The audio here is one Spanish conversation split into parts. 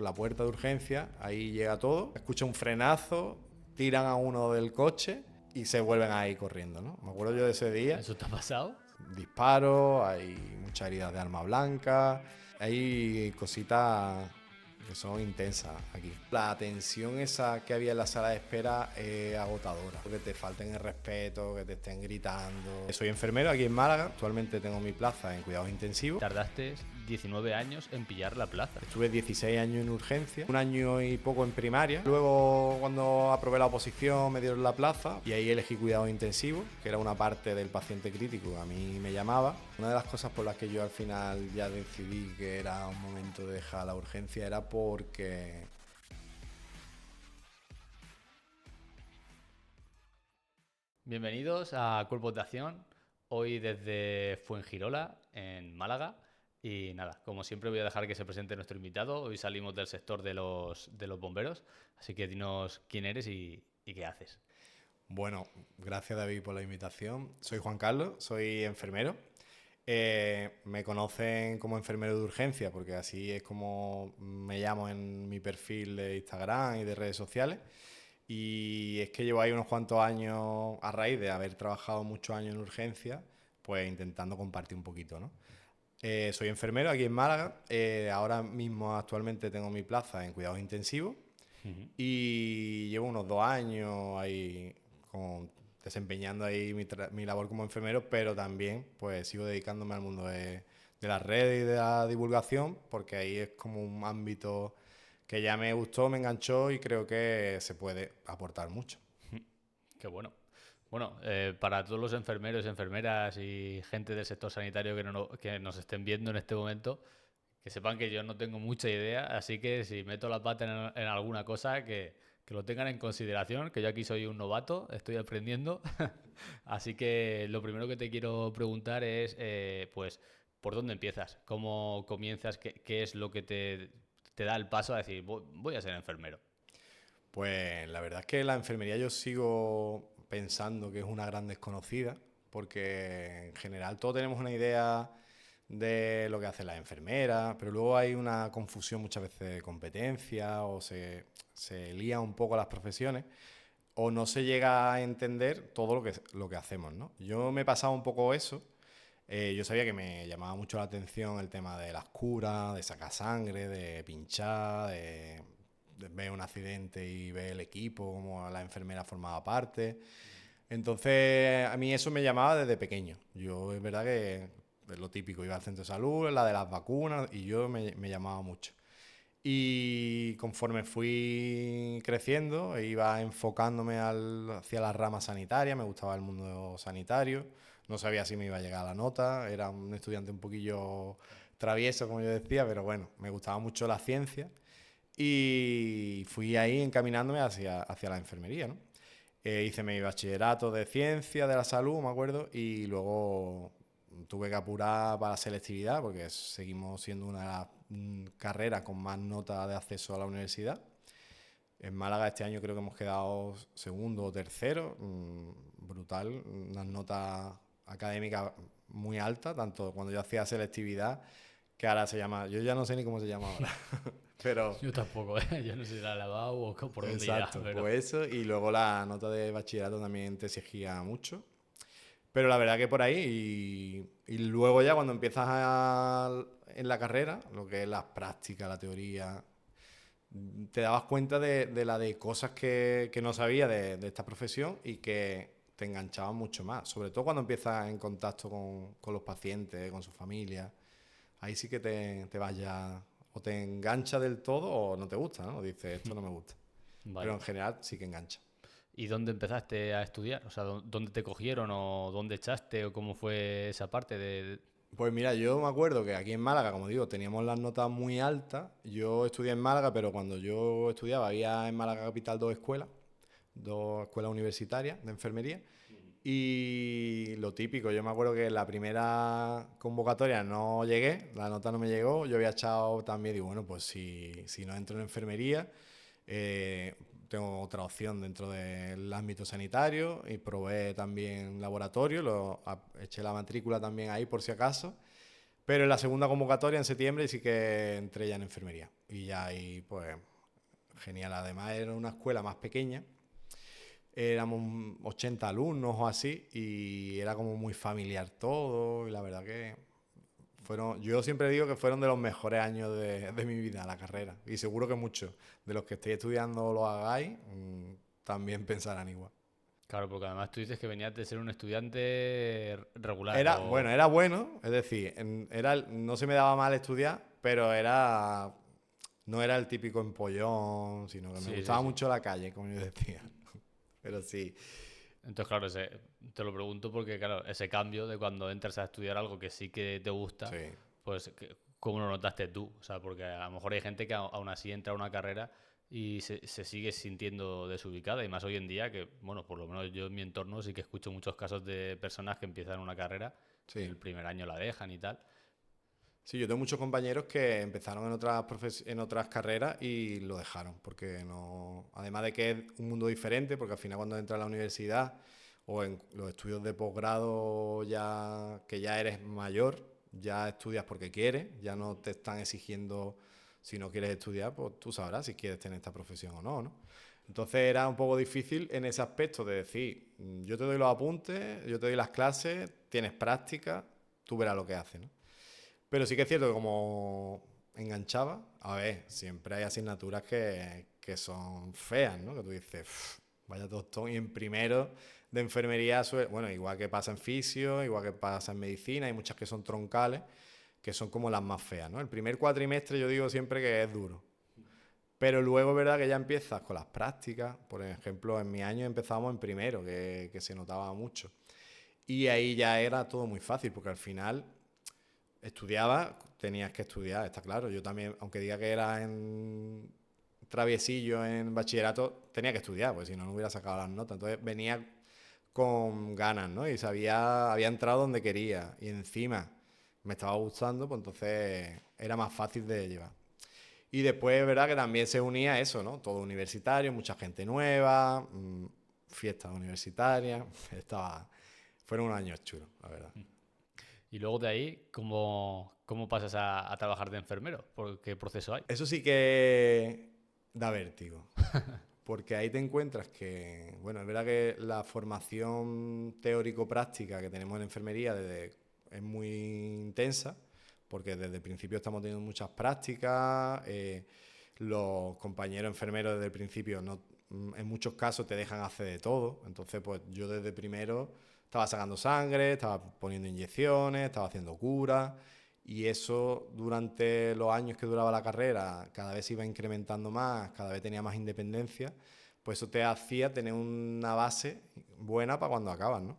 La puerta de urgencia, ahí llega todo, escucha un frenazo, tiran a uno del coche y se vuelven ahí corriendo, ¿no? Me acuerdo yo de ese día, ¿Eso te ha pasado? disparos, hay muchas heridas de arma blanca, hay cositas que son intensas aquí. La tensión esa que había en la sala de espera es agotadora. Que te falten el respeto, que te estén gritando. Soy enfermero aquí en Málaga, actualmente tengo mi plaza en cuidados intensivos. Tardaste 19 años en pillar la plaza. Estuve 16 años en urgencia, un año y poco en primaria. Luego, cuando aprobé la oposición, me dieron la plaza y ahí elegí cuidados intensivos, que era una parte del paciente crítico que a mí me llamaba. Una de las cosas por las que yo al final ya decidí que era un momento de dejar la urgencia era porque Bienvenidos a Cuerpos de Acción, hoy desde Fuengirola, en Málaga. Y nada, como siempre voy a dejar que se presente nuestro invitado. Hoy salimos del sector de los bomberos, así que dinos quién eres y qué haces. Bueno, gracias David por la invitación. Soy Juan Carlos, soy enfermero. Me conocen como enfermero de urgencia porque así es como me llamo en mi perfil de Instagram y de redes sociales. Y es que llevo ahí unos cuantos años, a raíz de haber trabajado muchos años en urgencia, pues intentando compartir un poquito, ¿no? Soy enfermero aquí en Málaga. Ahora mismo actualmente tengo mi plaza en cuidados intensivos y llevo unos 2 años ahí desempeñando ahí mi labor como enfermero, pero también pues sigo dedicándome al mundo de las redes y de la divulgación, porque ahí es como un ámbito que ya me gustó, me enganchó y creo que se puede aportar mucho. Qué bueno. Bueno, para todos los enfermeros, enfermeras y gente del sector sanitario que nos estén viendo en este momento, que sepan que yo no tengo mucha idea, así que si meto la pata en alguna cosa, que lo tengan en consideración, que yo aquí soy un novato, estoy aprendiendo. Así que lo primero que te quiero preguntar es, pues, ¿por dónde empiezas? ¿Cómo comienzas? ¿Qué es lo que te da el paso a decir, voy a ser enfermero? Pues la verdad es que la enfermería yo sigo pensando que es una gran desconocida, porque en general todos tenemos una idea de lo que hacen las enfermeras, pero luego hay una confusión muchas veces de competencia o se lía un poco las profesiones o no se llega a entender todo lo que hacemos, ¿no? Yo me he pasado un poco eso. Yo sabía que me llamaba mucho la atención el tema de las curas, de sacar sangre, de pinchar, de ver un accidente y ver el equipo, como la enfermera formaba parte. Entonces, a mí eso me llamaba desde pequeño. Yo, es verdad que es lo típico, iba al centro de salud, la de las vacunas, y yo me llamaba mucho. Y conforme fui creciendo, iba enfocándome hacia la rama sanitaria, me gustaba el mundo sanitario, no sabía si me iba a llegar a la nota, era un estudiante un poquillo travieso, como yo decía, pero bueno, me gustaba mucho la ciencia y fui ahí encaminándome hacia la enfermería, ¿no? Hice mi bachillerato de ciencia de la salud, me acuerdo, y luego tuve que apurar para la selectividad porque seguimos siendo una de las carreras con más notas de acceso a la universidad. En Málaga este año creo que hemos quedado segundo o tercero, brutal, unas notas académicas muy altas, tanto cuando yo hacía selectividad, que ahora se llama, yo ya no sé ni cómo se llama ahora, pero Yo tampoco, ¿eh? Yo no sé si la he lavado o por dónde irá, exacto, pero... pues eso, y luego la nota de bachillerato también te exigía mucho. Pero la verdad que por ahí, y luego ya cuando empiezas en la carrera, lo que es la práctica, la teoría, te dabas cuenta de la de cosas que no sabía de esta profesión y que te enganchaban mucho más. Sobre todo cuando empiezas en contacto con los pacientes, con su familia. Ahí sí que te vas ya, o te engancha del todo o no te gusta, ¿no? O dices, esto no me gusta. Pero Vaya. en general sí que engancha. ¿Y dónde empezaste a estudiar? O sea, ¿dónde te cogieron o dónde echaste o cómo fue esa parte de... Pues mira, yo me acuerdo que aquí en Málaga, como digo, teníamos las notas muy altas. Yo estudié en Málaga, pero cuando yo estudiaba había en Málaga Capital dos escuelas universitarias de enfermería. Y lo típico, yo me acuerdo que en la primera convocatoria no llegué, la nota no me llegó, yo había echado también, digo, bueno, pues si no entro en enfermería, eh, tengo otra opción dentro del ámbito sanitario y probé también laboratorio, eché la matrícula también ahí por si acaso, Pero en la segunda convocatoria, en septiembre, sí que entré ya en enfermería. Y ya ahí, pues, genial. Además, era una escuela más pequeña. Éramos 80 alumnos o así. Y era como muy familiar todo. Y la verdad que fueron... Yo siempre digo que fueron de los mejores años de mi vida, la carrera. Y seguro que muchos de los que estéis estudiando lo hagáis, también pensarán igual. Claro, porque además tú dices que venías de ser un estudiante regular Era, bueno, o... era bueno, es decir, no se me daba mal estudiar, pero no era el típico empollón, sino que me Sí, sí, gustaba sí. mucho la calle, como yo decía. Pero sí, Entonces, claro, te lo pregunto porque, claro, ese cambio de cuando entras a estudiar algo que sí que te gusta, sí. pues, ¿cómo lo notaste tú? O sea, porque a lo mejor hay gente que aún así entra a una carrera y se sigue sintiendo desubicada, y más hoy en día que, bueno, por lo menos yo en mi entorno sí que escucho muchos casos de personas que empiezan una carrera y Sí. el primer año la dejan y tal. Sí, yo tengo muchos compañeros que empezaron en otras carreras y lo dejaron, porque no, además de que es un mundo diferente, porque al final cuando entras a la universidad o en los estudios de posgrado ya que ya eres mayor, ya estudias porque quieres, ya no te están exigiendo si no quieres estudiar, pues tú sabrás si quieres tener esta profesión o no, ¿no? Entonces era un poco difícil en ese aspecto de decir, yo te doy los apuntes, yo te doy las clases, tienes práctica, tú verás lo que haces, ¿no? Pero sí que es cierto que como enganchaba, a ver, siempre hay asignaturas que son feas, ¿no? Que tú dices, vaya tostón. Y en primero de enfermería, bueno, igual que pasa en fisio, igual que pasa en medicina, hay muchas que son troncales, que son como las más feas, ¿no? El primer cuatrimestre yo digo siempre que es duro. Pero luego es verdad que ya empiezas con las prácticas. Por ejemplo, en mi año empezábamos en primero, que se notaba mucho. Y ahí ya era todo muy fácil, porque al final estudiaba, tenías que estudiar, está claro. Yo también, aunque diga que era en traviesillo en bachillerato, tenía que estudiar, pues si no, no hubiera sacado las notas. Entonces venía con ganas, ¿no? Y había entrado donde quería. Y encima me estaba gustando, pues entonces era más fácil de llevar. Y después es verdad que también se unía eso, ¿no? Todo universitario, mucha gente nueva, fiestas universitarias. Fueron unos años chulos, la verdad. Y luego de ahí, ¿cómo pasas a trabajar de enfermero? ¿Por qué proceso hay? Eso sí que da vértigo, porque ahí te encuentras que, bueno, es verdad que la formación teórico-práctica que tenemos en enfermería es muy intensa, porque desde el principio estamos teniendo muchas prácticas, los compañeros enfermeros desde el principio en muchos casos te dejan hacer de todo, entonces pues yo desde primero estaba sacando sangre, estaba poniendo inyecciones, estaba haciendo curas. Y eso durante los años que duraba la carrera, cada vez se iba incrementando más, cada vez tenía más independencia, pues eso te hacía tener una base buena para cuando acabas, ¿no?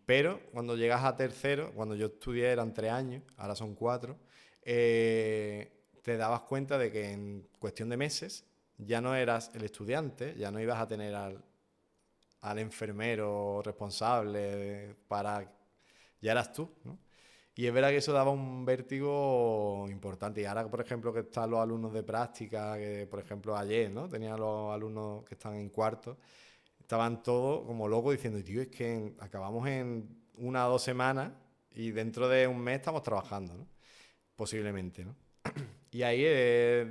Pero cuando llegas a tercero, cuando yo estudié eran 3 años, ahora son 4, te dabas cuenta de que en cuestión de meses ya no eras el estudiante, ya no ibas a tener al enfermero responsable para... Ya eras tú, ¿no? Y es verdad que eso daba un vértigo importante. Y ahora, por ejemplo, que están los alumnos de práctica, que por ejemplo ayer, ¿no? Tenía los alumnos que están en cuarto, estaban todos como locos diciendo, tío, es que acabamos en 1 o 2 semanas y dentro de un mes estamos trabajando, ¿no? Posiblemente, ¿no? Y ahí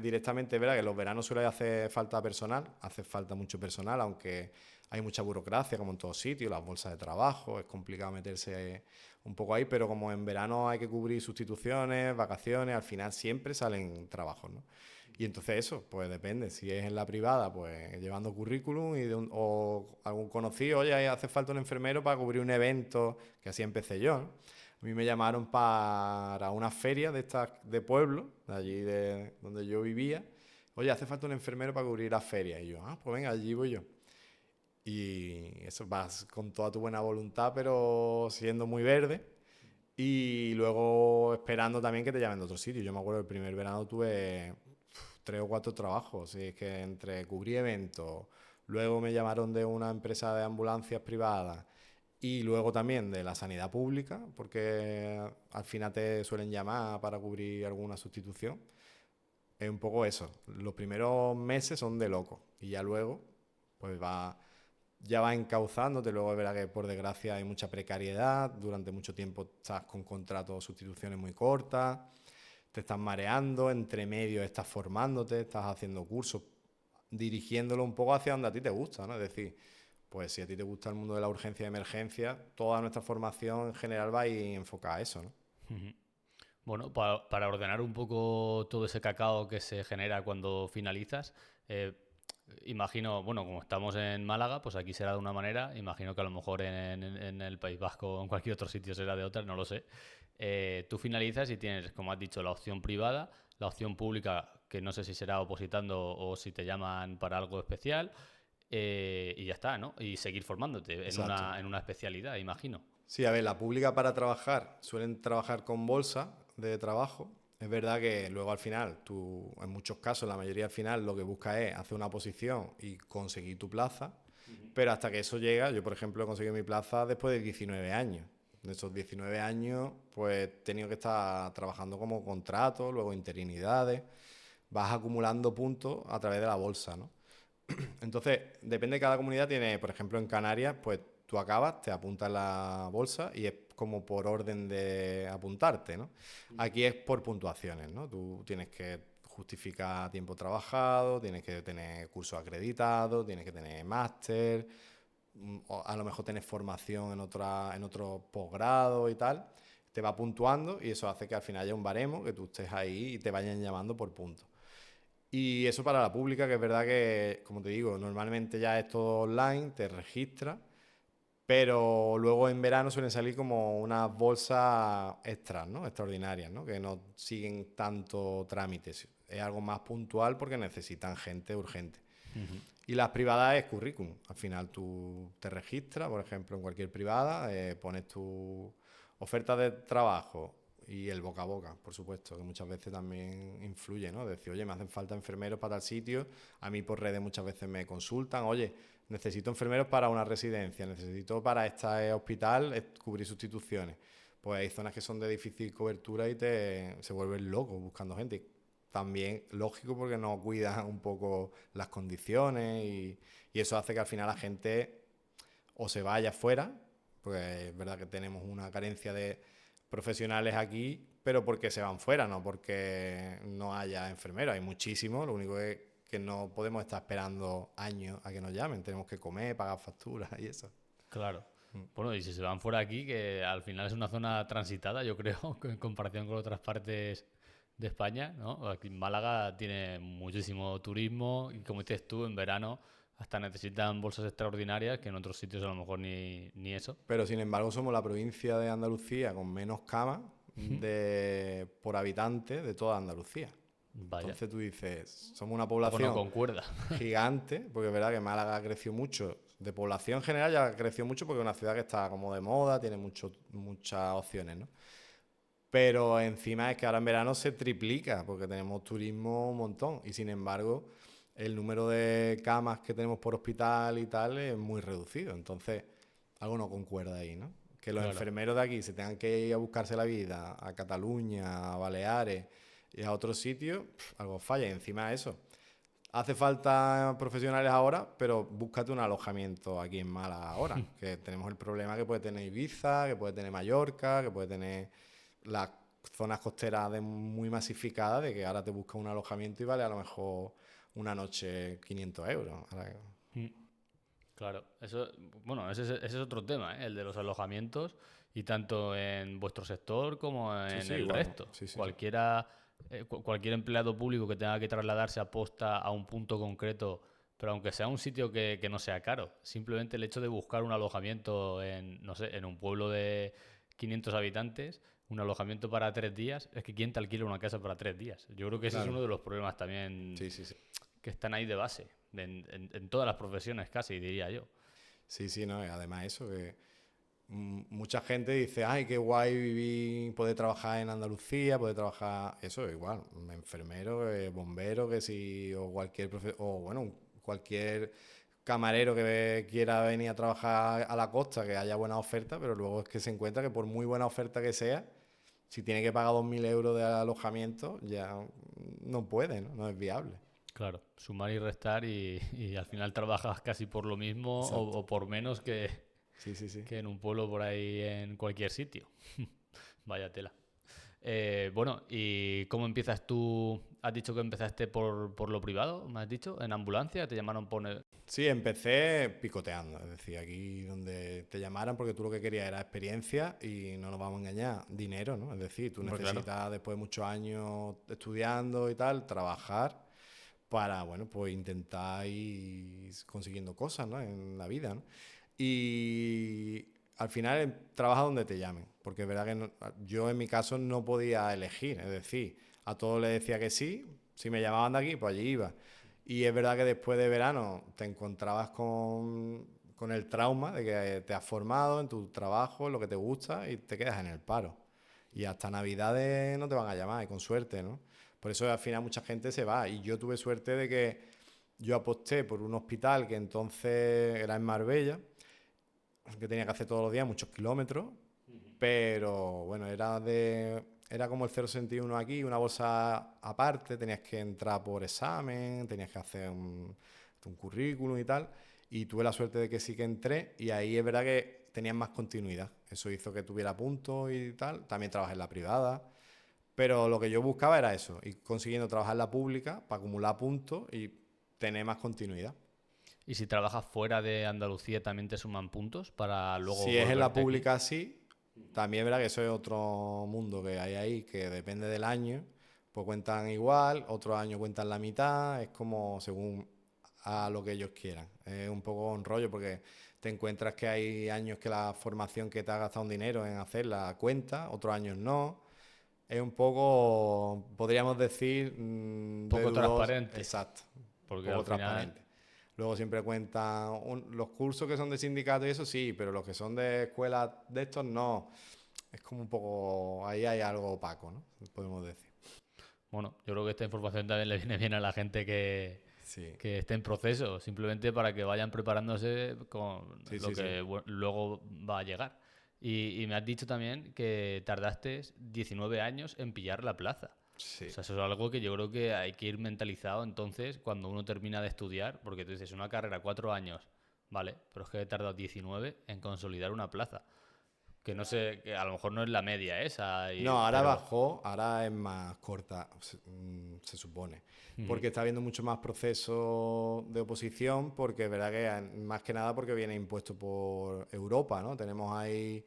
directamente es verdad que los veranos suele hacer falta personal, hace falta mucho personal, aunque hay mucha burocracia, como en todos sitios, las bolsas de trabajo, es complicado meterse un poco ahí, pero como en verano hay que cubrir sustituciones, vacaciones, al final siempre salen trabajos, ¿no? Y entonces eso, pues depende, si es en la privada, pues llevando currículum o algún conocido, oye, hace falta un enfermero para cubrir un evento, que así empecé yo, ¿no? A mí me llamaron para una feria de estas de pueblo, de allí de donde yo vivía. Oye, hace falta un enfermero para cubrir la feria. Y yo, pues venga, allí voy yo. Y eso vas con toda tu buena voluntad, pero siendo muy verde. Y luego esperando también que te llamen de otro sitio. Yo me acuerdo el primer verano tuve 3 o 4 trabajos. Y es que entre cubrir eventos, luego me llamaron de una empresa de ambulancias privadas y luego también de la sanidad pública, porque al final te suelen llamar para cubrir alguna sustitución. Es un poco eso. Los primeros meses son de loco y ya luego pues ya vas encauzándote, luego es verdad que por desgracia hay mucha precariedad, durante mucho tiempo estás con contratos o sustituciones muy cortas, te estás mareando, entre medio estás formándote, estás haciendo cursos, dirigiéndolo un poco hacia donde a ti te gusta, ¿no? Es decir, pues si a ti te gusta el mundo de la urgencia y emergencia, toda nuestra formación en general va a ir enfocada a eso, ¿no? Ujú. Bueno, para ordenar un poco todo ese cacao que se genera cuando finalizas, eh, imagino, bueno, como estamos en Málaga, pues aquí será de una manera, imagino que a lo mejor en el País Vasco o en cualquier otro sitio será de otra, no lo sé. Tú finalizas y tienes, como has dicho, la opción privada, la opción pública, que no sé si será opositando o si te llaman para algo especial, y ya está, ¿no? Y seguir formándote Exacto. en una especialidad, imagino. Sí, a ver, la pública para trabajar suelen trabajar con bolsa de trabajo. Es verdad que luego al final, tú, en muchos casos, la mayoría al final lo que busca es hacer una posición y conseguir tu plaza, pero hasta que eso llega, yo por ejemplo he conseguido mi plaza después de 19 años. De esos 19 años, pues he tenido que estar trabajando como contrato, luego interinidades, vas acumulando puntos a través de la bolsa, ¿no? Entonces, depende de cada comunidad, tiene, por ejemplo, en Canarias, pues tú acabas, te apuntas en la bolsa y es como por orden de apuntarte, ¿no? Aquí es por puntuaciones, ¿no? Tú tienes que justificar tiempo trabajado, tienes que tener cursos acreditados, tienes que tener máster, o a lo mejor tienes formación en otro posgrado y tal. Te va puntuando y eso hace que al final haya un baremo, que tú estés ahí y te vayan llamando por puntos. Y eso para la pública, que es verdad que, como te digo, normalmente ya es todo online, te registras, pero luego en verano suelen salir como unas bolsas extras, ¿no? Extraordinarias, ¿no? Que no siguen tanto trámites. Es algo más puntual porque necesitan gente urgente. Ujú. Y las privadas es currículum. Al final tú te registras, por ejemplo, en cualquier privada, pones tu oferta de trabajo y el boca a boca, por supuesto, que muchas veces también influye, ¿no? Decir, oye, me hacen falta enfermeros para tal sitio. A mí por redes muchas veces me consultan, oye, necesito enfermeros para una residencia, necesito para este hospital cubrir sustituciones. Pues hay zonas que son de difícil cobertura y se vuelven locos buscando gente. También lógico porque no cuidan un poco las condiciones y eso hace que al final la gente o se vaya fuera, porque es verdad que tenemos una carencia de profesionales aquí, pero porque se van fuera, no porque no haya enfermeros. Hay muchísimos, lo único es que no podemos estar esperando años a que nos llamen, tenemos que comer, pagar facturas y eso. Claro. Bueno, y si se van fuera aquí, que al final es una zona transitada, yo creo, en comparación con otras partes de España, ¿no? Aquí en Málaga tiene muchísimo turismo y como dices tú, en verano hasta necesitan bolsas extraordinarias que en otros sitios a lo mejor ni eso. Pero sin embargo somos la provincia de Andalucía con menos camas por habitante de toda Andalucía. Vaya, Entonces tú dices, somos una pues no población concuerda. gigante, porque es verdad que Málaga creció mucho, de población general ya creció mucho porque es una ciudad que está como de moda, tiene muchas opciones, ¿no? Pero encima es que ahora en verano se triplica porque tenemos turismo un montón y sin embargo el número de camas que tenemos por hospital y tal es muy reducido. Entonces algo no concuerda ahí, ¿no? Que los Claro. enfermeros de aquí se tengan que ir a buscarse la vida a Cataluña, a Baleares y a otros sitios, algo falla. Y encima de eso, hace falta profesionales ahora, pero búscate un alojamiento aquí en Málaga ahora, que tenemos el problema que puede tener Ibiza, que puede tener Mallorca, que puede tener las zonas costeras muy masificadas, de que ahora te buscas un alojamiento y vale a lo mejor una noche 500 euros. Mm. Claro, eso, bueno, ese es otro tema, ¿eh? El de los alojamientos y tanto en vuestro sector como Sí, en sí, el igual. resto. Sí, sí, sí. Cualquier empleado público que tenga que trasladarse a posta a un punto concreto, pero aunque sea un sitio que no sea caro, simplemente el hecho de buscar un alojamiento en, no sé, en un pueblo de 500 habitantes, un alojamiento para 3 días, es que ¿quién te alquila una casa para 3 días? Yo creo que ese es Claro. uno de los problemas también Sí, sí, sí. que están ahí de base, en todas las profesiones casi, diría yo. Sí, sí, no. Y además eso, que mucha gente dice, ay, qué guay vivir, poder trabajar en Andalucía, poder trabajar, eso igual, enfermero, bombero, que si, o cualquier o bueno, cualquier camarero que quiera venir a trabajar a la costa, que haya buena oferta, pero luego es que se encuentra que por muy buena oferta que sea, si tiene que pagar 2.000 euros de alojamiento, ya no puede, ¿no? No es viable. Claro, sumar y restar y al final trabajas casi por lo mismo Exacto. o por menos Sí, sí, sí. que en un pueblo por ahí en cualquier sitio. Vaya tela. Bueno, ¿y cómo empiezas tú? ¿Has dicho que empezaste por lo privado? ¿Me has dicho? ¿En ambulancia? ¿Te llamaron por...? Sí, empecé picoteando, es decir, aquí donde te llamaran porque tú lo que querías era experiencia y no nos vamos a engañar, dinero, ¿no? Es decir, tú Hombre, claro. necesitas después de muchos años estudiando y tal, trabajar para, bueno, pues intentar ir consiguiendo cosas, ¿no? En la vida, ¿no? Y al final trabaja donde te llamen, porque es verdad que yo en mi caso no podía elegir, es decir, a todos les decía que sí, si me llamaban de aquí, pues allí iba. Y es verdad que después de verano te encontrabas con el trauma de que te has formado en tu trabajo, en lo que te gusta y te quedas en el paro. Y hasta Navidades no te van a llamar, y con suerte, ¿no? Por eso al final mucha gente se va. Y yo tuve suerte de que yo aposté por un hospital que entonces era en Marbella, que tenía que hacer todos los días muchos kilómetros, pero bueno, era como el 061 aquí, una bolsa aparte, tenías que entrar por examen, tenías que hacer un currículum y tal, y tuve la suerte de que sí que entré, y ahí es verdad que tenías más continuidad, eso hizo que tuviera puntos y tal, también trabajé en la privada, pero lo que yo buscaba era eso, ir consiguiendo trabajar en la pública para acumular puntos y tener más continuidad. ¿Y si trabajas fuera de Andalucía también te suman puntos para luego Si es en la volverte aquí? pública sí, también verá que eso es otro mundo que hay ahí, que depende del año, pues cuentan igual, otros años cuentan la mitad, es como según a lo que ellos quieran. Es un poco un rollo porque te encuentras que hay años que la formación que te ha gastado un dinero en hacerla cuenta, otros años no. Es un poco, podríamos decir, de Poco dudoso, transparente, exacto, un porque poco al final, transparente. Luego siempre cuentan los cursos que son de sindicato y eso sí, pero los que son de escuelas de estos no. Es como un poco, ahí hay algo opaco, ¿no? Podemos decir. bueno, yo creo que esta información también le viene bien a la gente Sí, que esté en proceso, simplemente para que vayan preparándose con sí, lo sí, sí. que luego va a llegar. Y me has dicho también que tardaste 19 años en pillar la plaza. O Sí, sea, eso es algo que yo creo que hay que ir mentalizado entonces cuando uno termina de estudiar, porque tú dices, una carrera 4 años, vale, pero es que he tardado 19 en consolidar una plaza. Que no sé, que a lo mejor no es la media esa, no, ahora pero... bajó, ahora es más corta, se supone. Ujú. Porque está habiendo mucho más proceso de oposición, porque es verdad que más que nada porque viene impuesto por Europa, ¿no? Tenemos ahí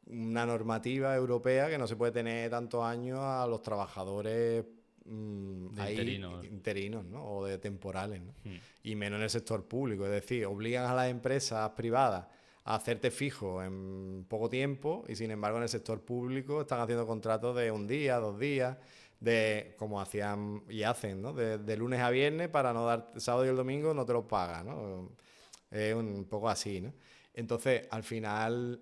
una normativa europea que no se puede tener tantos años a los trabajadores De ahí interinos. interinos, ¿no? O de temporales, ¿no? Mm. Y menos en el sector público, es decir, obligan a las empresas privadas a hacerte fijo en poco tiempo y sin embargo en el sector público están haciendo contratos de un día, 2 días, de como hacían y hacen, ¿no? De lunes a viernes para no dar sábado y el domingo no te lo pagan, ¿no? Es un poco así, ¿no? Entonces, al final,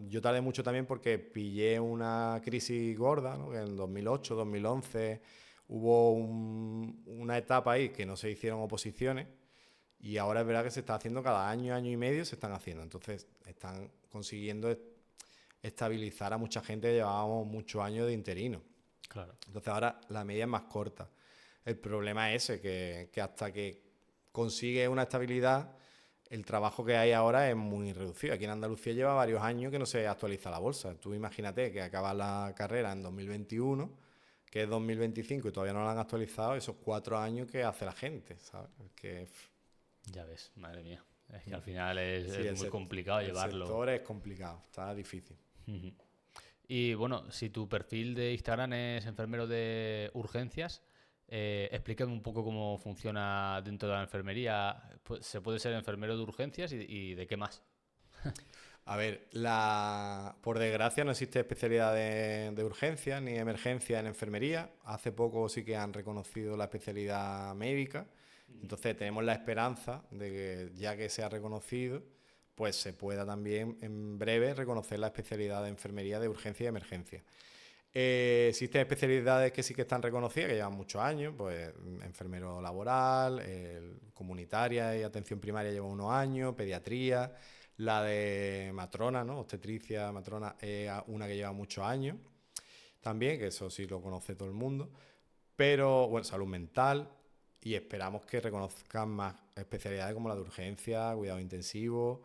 yo tardé mucho también porque pillé una crisis gorda, ¿no? Que en 2008, 2011 hubo una etapa ahí que no se hicieron oposiciones y ahora es verdad que se está haciendo cada año, año y medio, se están haciendo. Entonces, están consiguiendo estabilizar a mucha gente que llevábamos muchos años de interino. Claro. Entonces, ahora la media es más corta. El problema es ese, que hasta que consigue una estabilidad, el trabajo que hay ahora es muy reducido. Aquí en Andalucía lleva varios años que no se actualiza la bolsa. Tú imagínate que acabas la carrera en 2021, que es 2025 y todavía no la han actualizado, esos 4 años que hace la gente, ¿sabes? Que, Ya ves, madre mía. Es que al final es, sí, es muy complicado el llevarlo. sector es complicado, está difícil. Ujú. Y bueno, si tu perfil de Instagram es enfermero de urgencias, explícame un poco cómo funciona dentro de la enfermería. ¿Se puede ser enfermero de urgencias y de qué más? A ver, por desgracia no existe especialidad de urgencia ni emergencia en enfermería. Hace poco sí que han reconocido la especialidad médica. Entonces tenemos la esperanza de que ya que se ha reconocido, pues se pueda también en breve reconocer la especialidad de enfermería de urgencia y emergencia. Existen especialidades que sí que están reconocidas, que llevan muchos años, pues enfermero laboral, comunitaria y atención primaria lleva unos años, pediatría, la de matrona, ¿no? Obstetricia, matrona, es una que lleva muchos años también, que eso sí lo conoce todo el mundo, pero bueno, salud mental y esperamos que reconozcan más especialidades como la de urgencia, cuidado intensivo.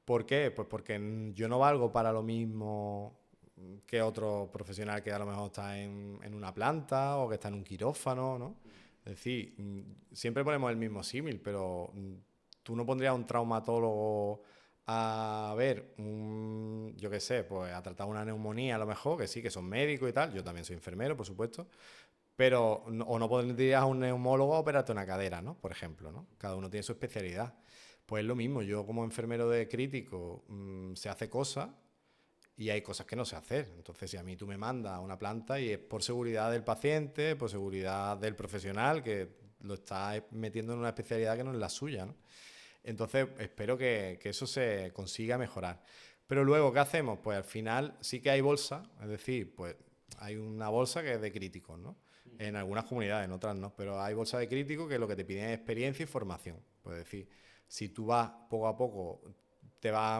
¿Por qué? Pues porque yo no valgo para lo mismo que otro profesional que a lo mejor está en una planta o que está en un quirófano, ¿no? Es decir, siempre ponemos el mismo símil, pero tú no pondrías a un traumatólogo a ver, yo qué sé, pues a tratar una neumonía a lo mejor, que sí, que son médicos y tal. Yo también soy enfermero, por supuesto. Pero, o no pondrías a un neumólogo a operarte una cadera, ¿no? Por ejemplo, ¿no? Cada uno tiene su especialidad. Pues es lo mismo, yo como enfermero de crítico se hace cosas y hay cosas que no sé hacer. Entonces, si a mí tú me mandas a una planta y es por seguridad del paciente, por seguridad del profesional que lo está metiendo en una especialidad que no es la suya, ¿no? Entonces, espero que eso se consiga mejorar. Pero luego, ¿qué hacemos? Pues al final sí que hay bolsa, es decir, pues hay una bolsa que es de críticos, ¿no? En algunas comunidades, en otras no, pero hay bolsa de críticos que lo que te piden es experiencia y formación. Pues decir, si tú vas poco a poco,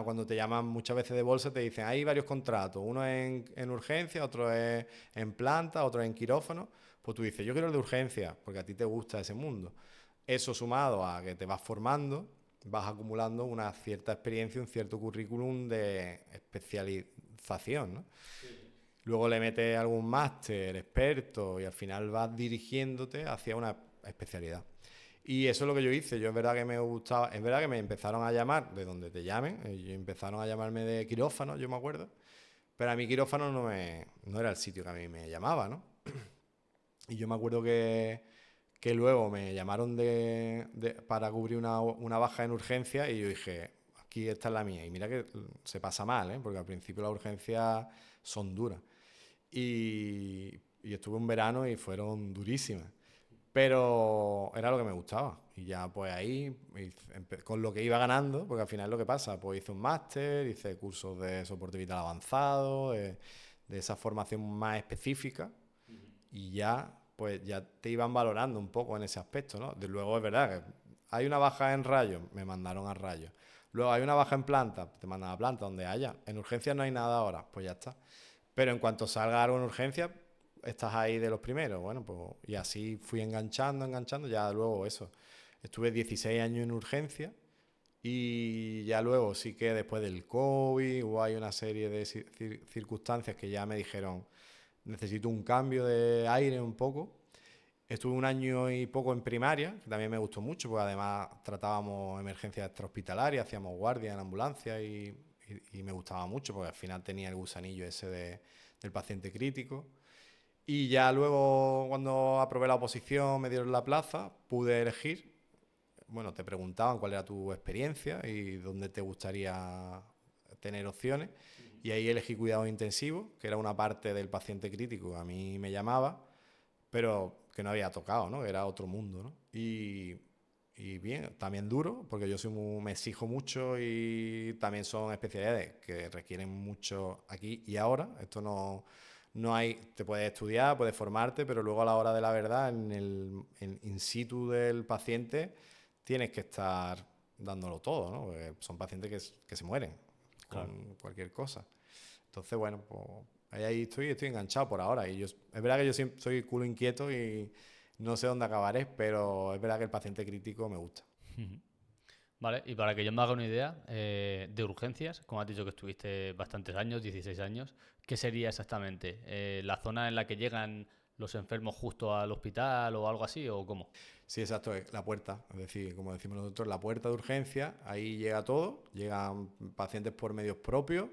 cuando te llaman muchas veces de bolsa, te dicen, hay varios contratos, uno es en urgencia, otro es en planta, otro es en quirófano, pues tú dices, yo quiero el de urgencia, porque a ti te gusta ese mundo. Eso sumado a que te vas formando, vas acumulando una cierta experiencia, un cierto currículum de especialización, ¿no? Luego le metes algún máster, experto, y al final vas dirigiéndote hacia una especialidad. Y eso es lo que yo hice. Yo es verdad que me gustaba, es verdad que me empezaron a llamar de donde te llamen, empezaron a llamarme de quirófano, yo me acuerdo, pero a mí quirófano no era el sitio que a mí me llamaba, ¿no? Y yo me acuerdo que luego me llamaron para cubrir una baja en urgencia y yo dije, aquí esta es la mía. Y mira que se pasa mal, ¿eh? Porque al principio las urgencias son duras. Y estuve un verano y fueron durísimas. Pero era lo que me gustaba. Y ya pues ahí, con lo que iba ganando, porque al final es lo que pasa, pues hice un máster, hice cursos de soporte vital avanzado, de esa formación más específica, y ya pues ya te iban valorando un poco en ese aspecto, ¿no? De luego es verdad que hay una baja en rayos, me mandaron a rayos. Luego hay una baja en planta, te mandan a planta donde haya. En urgencias no hay nada ahora, pues ya está. Pero en cuanto salga algo en urgencia, estás ahí de los primeros. Bueno, pues y así fui enganchando, ya luego eso. Estuve 16 años en urgencia y ya luego sí que después del COVID hubo hay una serie de circunstancias que ya me dijeron, necesito un cambio de aire un poco. Estuve un año y poco en primaria, que también me gustó mucho, porque además tratábamos emergencias extrahospitalarias, hacíamos guardia en ambulancia y me gustaba mucho, porque al final tenía el gusanillo ese del paciente crítico. Y ya luego, cuando aprobé la oposición, me dieron la plaza, pude elegir. Bueno, te preguntaban cuál era tu experiencia y dónde te gustaría tener opciones. Y ahí elegí cuidados intensivos, que era una parte del paciente crítico que a mí me llamaba, pero que no había tocado, ¿no? Era otro mundo, ¿no? Y bien, también duro, porque me exijo mucho y también son especialidades que requieren mucho aquí y ahora. Esto no hay, te puedes estudiar, puedes formarte, pero luego a la hora de la verdad, en in situ del paciente, tienes que estar dándolo todo, ¿no? Porque son pacientes que se mueren Claro. con cualquier cosa. Entonces, bueno, pues ahí estoy enganchado por ahora. Es verdad que yo siempre soy culo inquieto y no sé dónde acabaré, pero es verdad que el paciente crítico me gusta. Vale, y para que yo me haga una idea, de urgencias, como has dicho que estuviste bastantes años, 16 años, ¿qué sería exactamente? ¿La zona en la que llegan los enfermos justo al hospital o algo así, o cómo? Sí, exacto, es la puerta. Es decir, como decimos nosotros, la puerta de urgencia, ahí llega todo. Llegan pacientes por medios propios,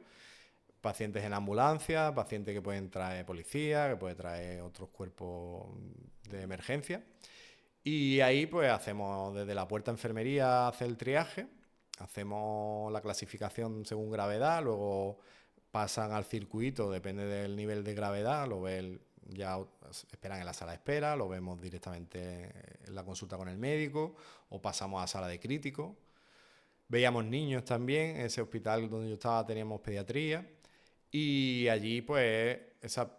pacientes en ambulancia, pacientes que pueden traer policía, que pueden traer otros cuerpos de emergencia. Y ahí pues hacemos desde la puerta de enfermería hace el triaje, hacemos la clasificación según gravedad, luego pasan al circuito, depende del nivel de gravedad, ya esperan en la sala de espera, lo vemos directamente en la consulta con el médico o pasamos a sala de crítico. Veíamos niños también, en ese hospital donde yo estaba teníamos pediatría y allí pues esa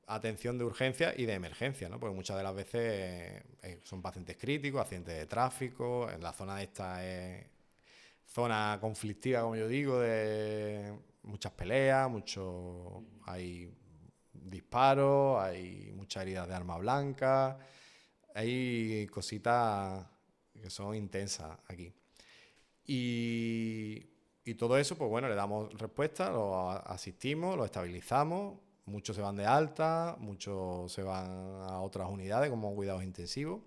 atención de urgencia y de emergencia, ¿no? Porque muchas de las veces son pacientes críticos, accidentes de tráfico, en la zona de esta es zona conflictiva, como yo digo, de muchas peleas, hay disparos, hay muchas heridas de arma blanca, hay cositas que son intensas aquí. Y, y todo eso, pues bueno, le damos respuesta, lo asistimos, lo estabilizamos. Muchos se van de alta, muchos se van a otras unidades como cuidados intensivos.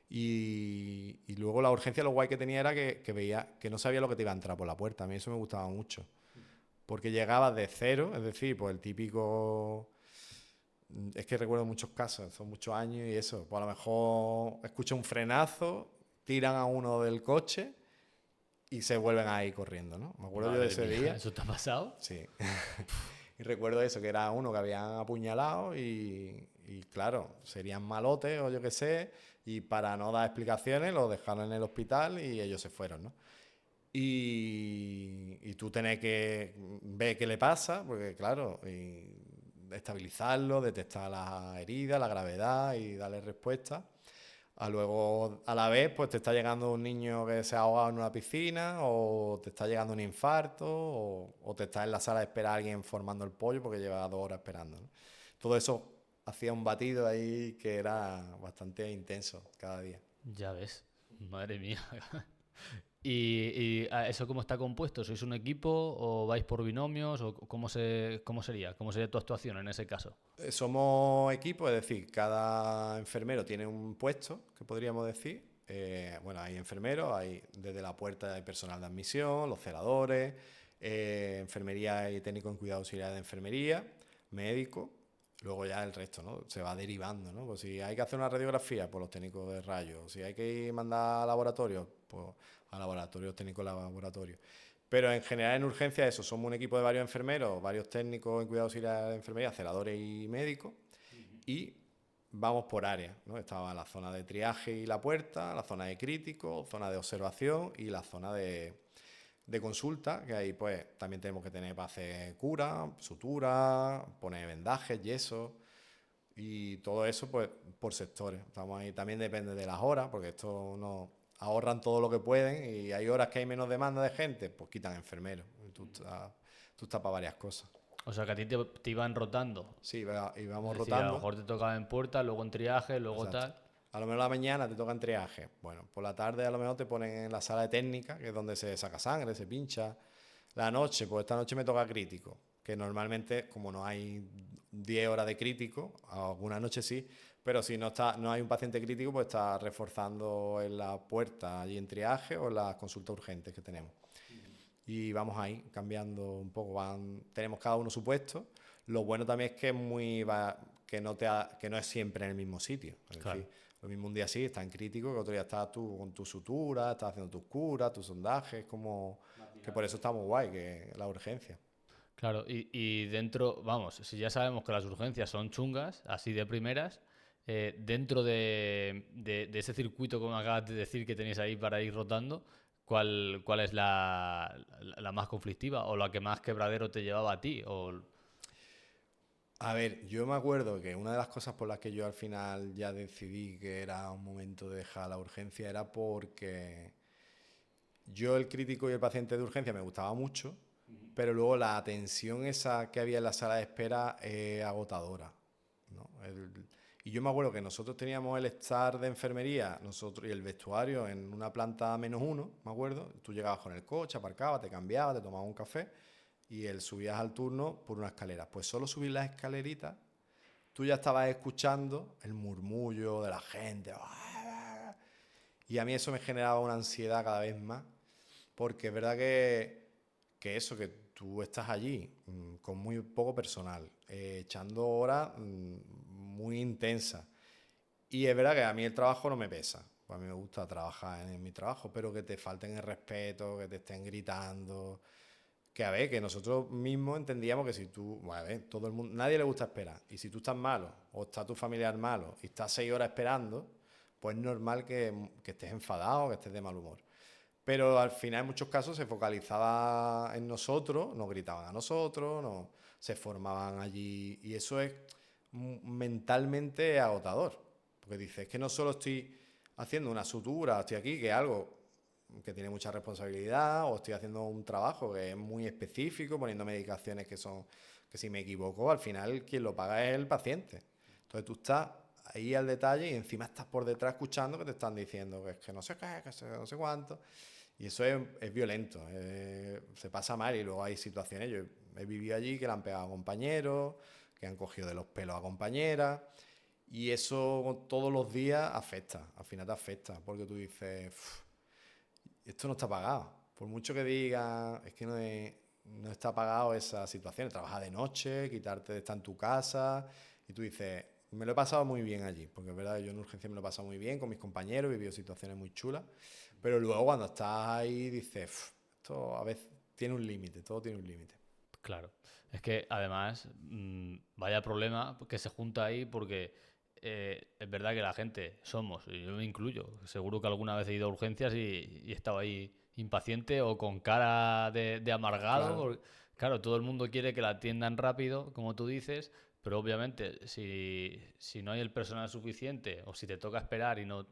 Y luego la urgencia, lo guay que tenía era que veía que no sabía lo que te iba a entrar por la puerta. A mí eso me gustaba mucho. Porque llegabas de cero, es decir, pues el típico... Es que recuerdo muchos casos, son muchos años y eso. Pues a lo mejor escucha un frenazo, tiran a uno del coche y se vuelven ahí corriendo, ¿no? Me acuerdo yo de Madre ese mía, día. ¿eso te ha pasado? Sí. Y recuerdo eso, que era uno que habían apuñalado y claro, serían malotes o yo qué sé, y para no dar explicaciones lo dejaron en el hospital y ellos se fueron, ¿no? Y tú tenés que ver qué le pasa, porque claro, y estabilizarlo, detectar la herida, la gravedad y darle respuesta. A luego, a la vez, pues te está llegando un niño que se ha ahogado en una piscina, o te está llegando un infarto, o te está en la sala de espera alguien formando el pollo porque lleva 2 horas esperando, ¿no? Todo eso hacía un batido ahí que era bastante intenso cada día. Ya ves, madre mía. ¿Y eso cómo está compuesto? ¿Sois un equipo o vais por binomios? ¿O cómo sería? ¿Cómo sería tu actuación en ese caso? Somos equipo, es decir, cada enfermero tiene un puesto, que podríamos decir. Bueno, hay enfermeros, hay desde la puerta hay personal de admisión, los celadores, enfermería y técnico en cuidado auxiliar de enfermería, médico, luego ya el resto, ¿no? Se va derivando, ¿no? Pues si hay que hacer una radiografía, pues los técnicos de rayos, si hay que mandar a laboratorio, pues a laboratorios, técnicos de laboratorio. Pero en general en urgencia eso, somos un equipo de varios enfermeros, varios técnicos en cuidado auxiliar de enfermería, celadores y médicos, y vamos por áreas, ¿no? Estaba la zona de triaje y la puerta, la zona de crítico, zona de observación y la zona de consulta, que ahí pues también tenemos que tener para hacer cura, sutura, poner vendajes, yeso y todo eso pues por sectores. Estamos ahí, también depende de las horas, porque esto no ahorran todo lo que pueden y hay horas que hay menos demanda de gente, pues quitan enfermeros. Y tú estás para varias cosas. O sea, que a ti te iban rotando. Sí, y Es vamos decir, a lo rotando. mejor te tocaba en puerta, luego en triaje, luego Exacto. tal. A lo mejor la mañana te toca en triaje. Bueno, por la tarde a lo mejor te ponen en la sala de técnica, que es donde se saca sangre, se pincha. La noche, pues esta noche me toca crítico, que normalmente, como no hay 10 horas de crítico, algunas noches sí, pero si no hay un paciente crítico, pues está reforzando en la puerta allí en triaje o en las consultas urgentes que tenemos. Y vamos ahí cambiando un poco. Tenemos cada uno su puesto. Lo bueno también es que que no es siempre en el mismo sitio. Es Claro. decir, lo mismo un día sí, está en crítico, que otro día estás tú con tu sutura, estás haciendo tus curas, tus sondajes, como que por eso está muy guay, que la urgencia. Claro, y dentro, vamos, si ya sabemos que las urgencias son chungas, así de primeras, dentro de ese circuito, como acabas de decir, que tenéis ahí para ir rotando, ¿cuál es la más conflictiva o la que más quebradero te llevaba a ti? A ver, yo me acuerdo que una de las cosas por las que yo al final ya decidí que era un momento de dejar la urgencia era porque yo el crítico y el paciente de urgencia me gustaba mucho, pero luego la atención esa que había en la sala de espera es agotadora, ¿no? Y yo me acuerdo que nosotros teníamos el estar de enfermería, nosotros y el vestuario en una planta -1, me acuerdo. Tú llegabas con el coche, aparcabas, te cambiabas, te tomabas un café y él subías al turno por una escalera. Pues solo subir las escaleritas, tú ya estabas escuchando el murmullo de la gente. Y a mí eso me generaba una ansiedad cada vez más, porque es verdad que eso, que tú estás allí con muy poco personal, echando horas muy intensas. Y es verdad que a mí el trabajo no me pesa. Pues a mí me gusta trabajar en mi trabajo, pero que te falten el respeto, que te estén gritando. Que a ver, que nosotros mismos entendíamos que si tú, bueno, a ver, todo el mundo, nadie le gusta esperar. Y si tú estás malo, o está tu familiar malo, y estás 6 horas esperando, pues es normal que estés enfadado, que estés de mal humor. Pero al final en muchos casos se focalizaba en nosotros, nos gritaban a nosotros, se formaban allí y eso es mentalmente agotador. Porque dices, es que no solo estoy haciendo una sutura, estoy aquí, que es algo que tiene mucha responsabilidad, o estoy haciendo un trabajo que es muy específico, poniendo medicaciones que si me equivoco, al final quien lo paga es el paciente. Entonces tú estás ahí al detalle y encima estás por detrás escuchando que te están diciendo que es que no sé qué, no sé cuánto. Y eso es violento, se pasa mal y luego hay situaciones, yo he vivido allí que le han pegado a compañeros, que han cogido de los pelos a compañeras y eso todos los días afecta, al final te afecta porque tú dices, esto no está pagado, por mucho que digas, es que no está pagado esa situación, trabajar de noche, quitarte de estar en tu casa y tú dices, me lo he pasado muy bien allí, porque es verdad, yo en urgencia me lo he pasado muy bien con mis compañeros, he vivido situaciones muy chulas, pero luego cuando estás ahí dices, esto a veces tiene un límite, todo tiene un límite. Claro. Es que además, vaya problema que se junta ahí porque es verdad que la gente somos, y yo me incluyo, seguro que alguna vez he ido a urgencias y he estado ahí impaciente o con cara de amargado. Claro, Claro, todo el mundo quiere que la atiendan rápido, como tú dices, pero obviamente si no hay el personal suficiente o si te toca esperar y no,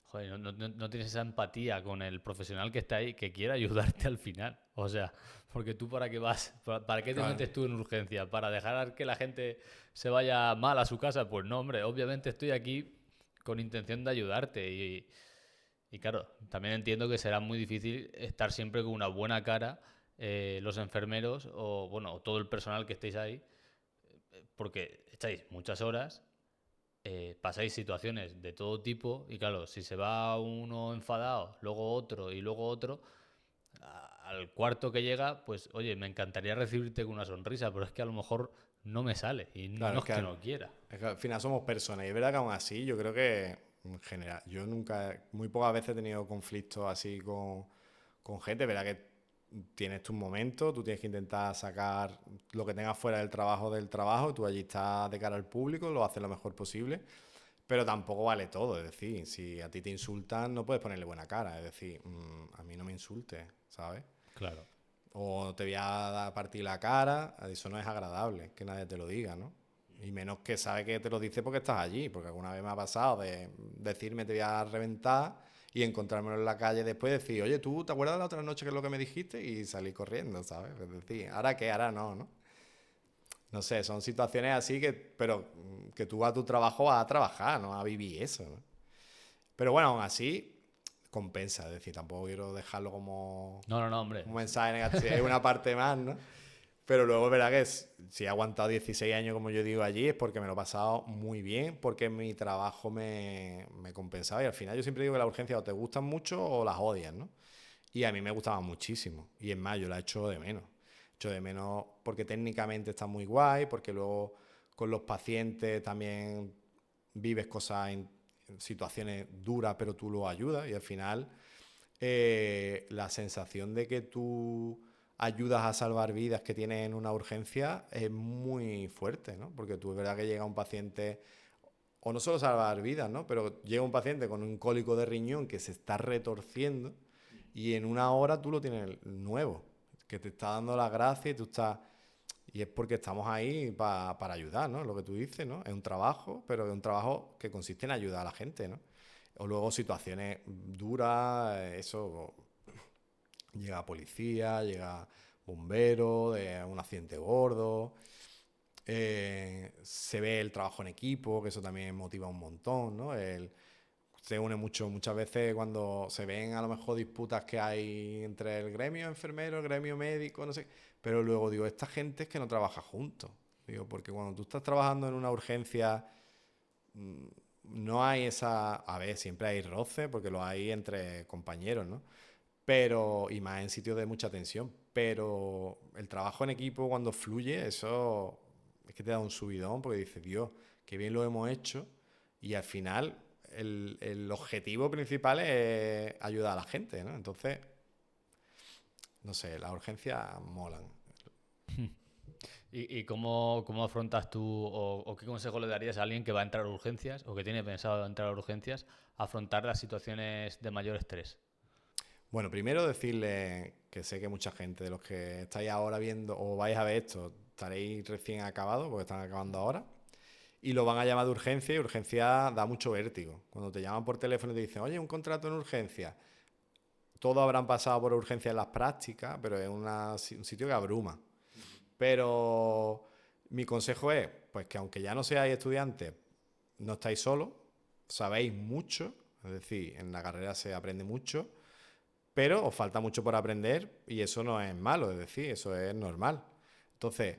joder, no tienes esa empatía con el profesional que está ahí, que quiere ayudarte al final. O sea, porque tú para qué vas, para qué te claro, metes tú en urgencia, para dejar que la gente se vaya mal a su casa. Pues no, hombre, obviamente estoy aquí con intención de ayudarte y claro, también entiendo que será muy difícil estar siempre con una buena cara los enfermeros o bueno, todo el personal que estéis ahí, porque echáis muchas horas, pasáis situaciones de todo tipo y claro, si se va uno enfadado, luego otro y luego otro, al cuarto que llega, pues oye, me encantaría recibirte con una sonrisa, pero es que a lo mejor no me sale y claro, no es que no quiera. es que al final somos personas y es verdad que aún así yo creo que en general, yo nunca, muy pocas veces he tenido conflictos así con gente, verdad que tienes tus momentos, tú tienes que intentar sacar lo que tengas fuera del trabajo, tú allí estás de cara al público, lo haces lo mejor posible, pero tampoco vale todo, es decir, si a ti te insultan no puedes ponerle buena cara, es decir, a mí no me insultes, ¿sabes? Claro. O te voy a partir la cara, eso no es agradable, que nadie te lo diga, ¿no? Y menos que sabe que te lo dice porque estás allí, porque alguna vez me ha pasado de decirme te voy a reventar y encontrármelo en la calle después y decir, oye, ¿tú te acuerdas de la otra noche que es lo que me dijiste? Y salir corriendo, ¿sabes? Es decir, ¿ahora qué? Ahora no, ¿no? No sé, son situaciones así que, pero que tú a tu trabajo vas a trabajar, no a vivir eso, ¿no? Pero bueno, aún así compensa, es decir, tampoco quiero dejarlo como No, no, no, hombre. un mensaje negativo, es una parte más, ¿no? Pero luego es verdad que si he aguantado 16 años, como yo digo allí, es porque me lo he pasado muy bien, porque mi trabajo me compensaba. Y al final yo siempre digo que las urgencias o te gustan mucho o las odias, ¿no? Y a mí me gustaban muchísimo. Y es más, yo la echo de menos. Echo de menos porque técnicamente está muy guay, porque luego con los pacientes también vives cosas en situaciones duras, pero tú lo ayudas. Y al final la sensación de que tú ayudas a salvar vidas que tienes en una urgencia es muy fuerte, ¿no? Porque tú es verdad que llega un paciente, o no solo salvar vidas, ¿no? Pero llega un paciente con un cólico de riñón que se está retorciendo y en una hora tú lo tienes nuevo, que te está dando la gracia y tú estás... Y es porque estamos ahí para ayudar, ¿no? Lo que tú dices, ¿no? Es un trabajo, pero es un trabajo que consiste en ayudar a la gente, ¿no? O luego situaciones duras, eso, llega policía, llega bombero, de un accidente gordo, se ve el trabajo en equipo, que eso también motiva un montón, ¿no? Se une mucho, muchas veces cuando se ven a lo mejor disputas que hay entre el gremio enfermero, el gremio médico, no sé, pero luego digo, esta gente es que no trabaja juntos, digo, porque cuando tú estás trabajando en una urgencia no hay esa, a ver, siempre hay roce, porque lo hay entre compañeros, ¿no? Pero, y más en sitios de mucha tensión, pero el trabajo en equipo cuando fluye, eso es que te da un subidón, porque dices, Dios, qué bien lo hemos hecho, y al final el objetivo principal es ayudar a la gente, ¿no? Entonces, no sé, las urgencias molan. ¿Y cómo afrontas tú o qué consejo le darías a alguien que va a entrar a urgencias o que tiene pensado entrar a urgencias a afrontar las situaciones de mayor estrés? Bueno, primero decirle que sé que mucha gente de los que estáis ahora viendo o vais a ver esto, estaréis recién acabados, porque están acabando ahora, y lo van a llamar de urgencia y urgencia da mucho vértigo. Cuando te llaman por teléfono y te dicen, oye, un contrato en urgencia, todos habrán pasado por urgencia en las prácticas, pero es un sitio que abruma. Pero mi consejo es, pues que aunque ya no seáis estudiantes, no estáis solos, sabéis mucho, es decir, en la carrera se aprende mucho, pero os falta mucho por aprender y eso no es malo, es decir, eso es normal. Entonces,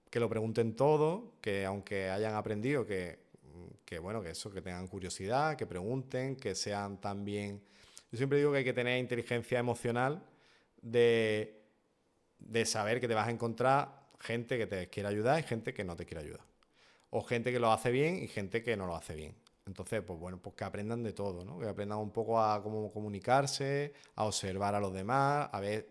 que lo pregunten todo, que aunque hayan aprendido, que bueno, que eso, que tengan curiosidad, que pregunten, que sean también... Yo siempre digo que hay que tener inteligencia emocional de, de saber que te vas a encontrar gente que te quiera ayudar y gente que no te quiere ayudar. O gente que lo hace bien y gente que no lo hace bien. Entonces, pues bueno, pues que aprendan de todo, ¿no? Que aprendan un poco a cómo comunicarse, a observar a los demás, a ver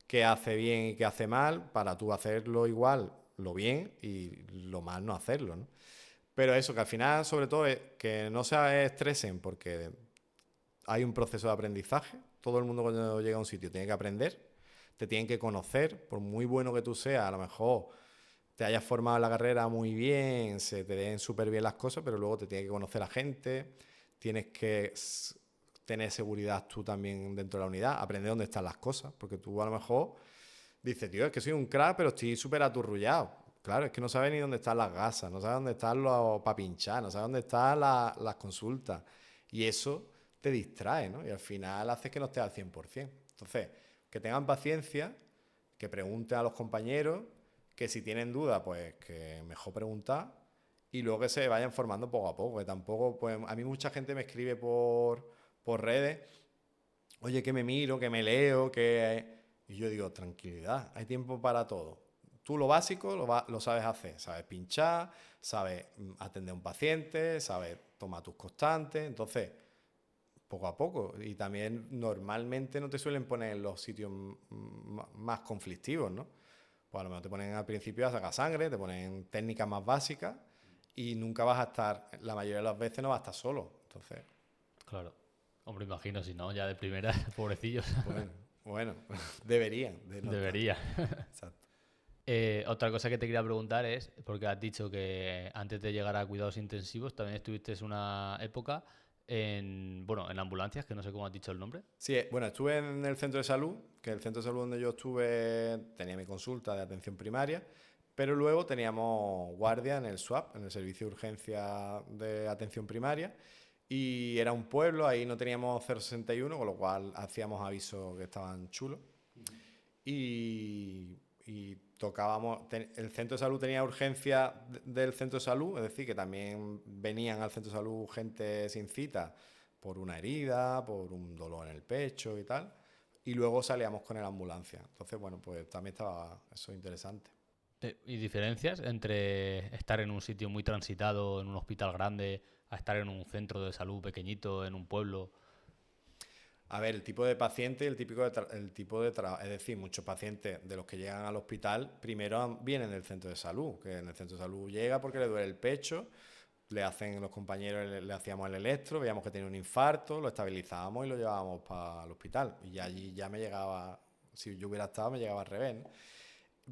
qué hace bien y qué hace mal, para tú hacerlo igual, lo bien, y lo mal no hacerlo, ¿no? Pero eso, que al final, sobre todo, es que no se estresen porque hay un proceso de aprendizaje. Todo el mundo cuando llega a un sitio tiene que aprender, te tienen que conocer, por muy bueno que tú seas, a lo mejor te hayas formado en la carrera muy bien, se te den súper bien las cosas, pero luego te tiene que conocer la gente, tienes que tener seguridad tú también dentro de la unidad, aprender dónde están las cosas, porque tú a lo mejor dices, tío, es que soy un crack, pero estoy súper aturrullado. Claro, es que no sabes ni dónde están las gasas, no sabes dónde están los para pinchar, no sabes dónde están las consultas. Y eso te distrae, ¿no? Y al final hace que no estés al 100%. Entonces, que tengan paciencia, que pregunten a los compañeros, que si tienen dudas, pues que mejor preguntar y luego que se vayan formando poco a poco. Que tampoco, pues a mí mucha gente me escribe por redes, oye, que me miro, que me leo, que... Y yo digo, tranquilidad, hay tiempo para todo. Tú lo básico lo sabes hacer, sabes pinchar, sabes atender a un paciente, sabes tomar tus constantes, entonces, poco a poco. Y también normalmente no te suelen poner en los sitios más conflictivos, ¿no? Pues a lo mejor te ponen al principio a sacar sangre, te ponen técnicas más básicas y nunca vas a estar, la mayoría de las veces no vas a estar solo. Entonces, Claro. Hombre, imagino, si no, ya de primera, pobrecillos. bueno, bueno, deberían de no estar. Debería. Exacto. Otra cosa que te quería preguntar es, porque has dicho que antes de llegar a cuidados intensivos también estuviste una época en ambulancias, que no sé cómo has dicho el nombre. Sí, bueno, estuve en el centro de salud, que el centro de salud donde yo estuve tenía mi consulta de atención primaria, pero luego teníamos guardia en el SWAP, en el Servicio de Urgencia de Atención Primaria, y era un pueblo, ahí no teníamos 061, con lo cual hacíamos avisos que estaban chulos. Y tocábamos, el centro de salud tenía urgencia del centro de salud, es decir, que también venían al centro de salud gente sin cita por una herida, por un dolor en el pecho y tal, y luego salíamos con la ambulancia. Entonces, bueno, pues también estaba eso interesante. ¿Y diferencias entre estar en un sitio muy transitado, en un hospital grande, a estar en un centro de salud pequeñito, en un pueblo? A ver, el tipo de paciente y el tipo de trabajo. Es decir, muchos pacientes de los que llegan al hospital primero vienen del centro de salud, que en el centro de salud llega porque le duele el pecho, le hacen los compañeros, le hacíamos el electro, veíamos que tenía un infarto, lo estabilizábamos y lo llevábamos para el hospital. Y allí ya me llegaba, si yo hubiera estado, me llegaba al revés, ¿no?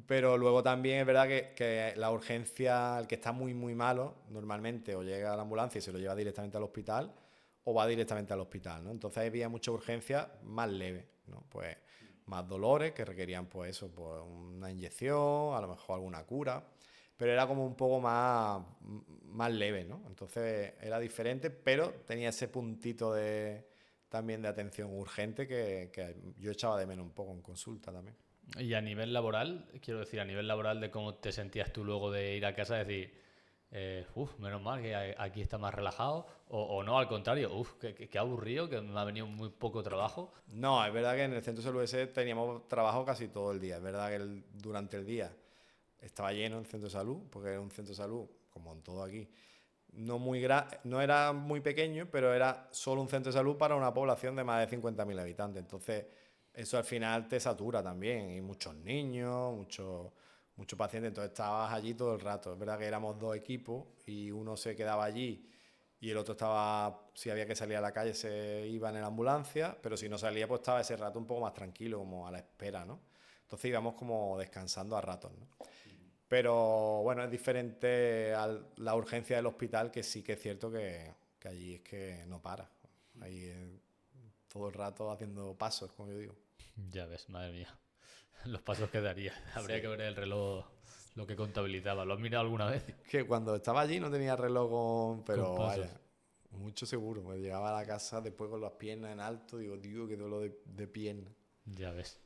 Pero luego también es verdad que la urgencia, el que está muy, muy malo, normalmente o llega a la ambulancia y se lo lleva directamente al hospital o va directamente al hospital, ¿no? Entonces había mucha urgencia más leve, ¿no? Pues más dolores que requerían, pues eso, pues una inyección, a lo mejor alguna cura, pero era como un poco más leve, ¿no? Entonces era diferente, pero tenía ese puntito también de atención urgente que yo echaba de menos un poco en consulta también. Y a nivel laboral, quiero decir, a nivel laboral de cómo te sentías tú luego de ir a casa, decir, menos mal que aquí está más relajado, o no, al contrario, qué aburrido, que me ha venido muy poco trabajo. No, es verdad que en el centro de salud ese teníamos trabajo casi todo el día. Es verdad que durante el día estaba lleno el centro de salud, porque era un centro de salud, como en todo aquí, no era muy pequeño, pero era solo un centro de salud para una población de más de 50.000 habitantes. Entonces, eso al final te satura también. Y muchos niños, muchos pacientes. Entonces, estabas allí todo el rato. Es verdad que éramos dos equipos y uno se quedaba allí y el otro estaba, si había que salir a la calle, se iba en la ambulancia, pero si no salía, pues estaba ese rato un poco más tranquilo, como a la espera, ¿no? Entonces íbamos como descansando a ratos, ¿no? Pero bueno, es diferente a la urgencia del hospital, que sí que es cierto que allí es que no para. Ahí todo el rato haciendo pasos, como yo digo. Ya ves, madre mía, los pasos que daría. Habría Sí. que ver el reloj Lo que contabilizaba, ¿lo has mirado alguna vez? Que cuando estaba allí no tenía reloj, Con pero pasos. vaya, mucho seguro. Me llegaba a la casa después con las piernas en alto, digo, tío, qué dolor de pierna. Ya ves.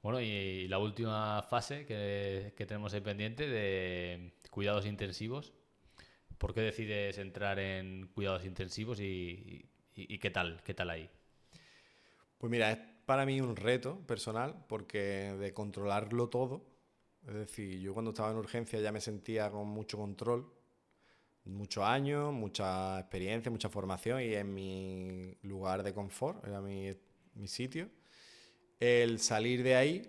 Bueno, y la última fase que tenemos ahí pendiente de cuidados intensivos. ¿Por qué decides entrar en cuidados intensivos y qué tal ahí? Pues mira, es para mí un reto personal porque de controlarlo todo, es decir, yo cuando estaba en urgencia ya me sentía con mucho control, muchos años, mucha experiencia, mucha formación y en mi lugar de confort, era mi sitio. El salir de ahí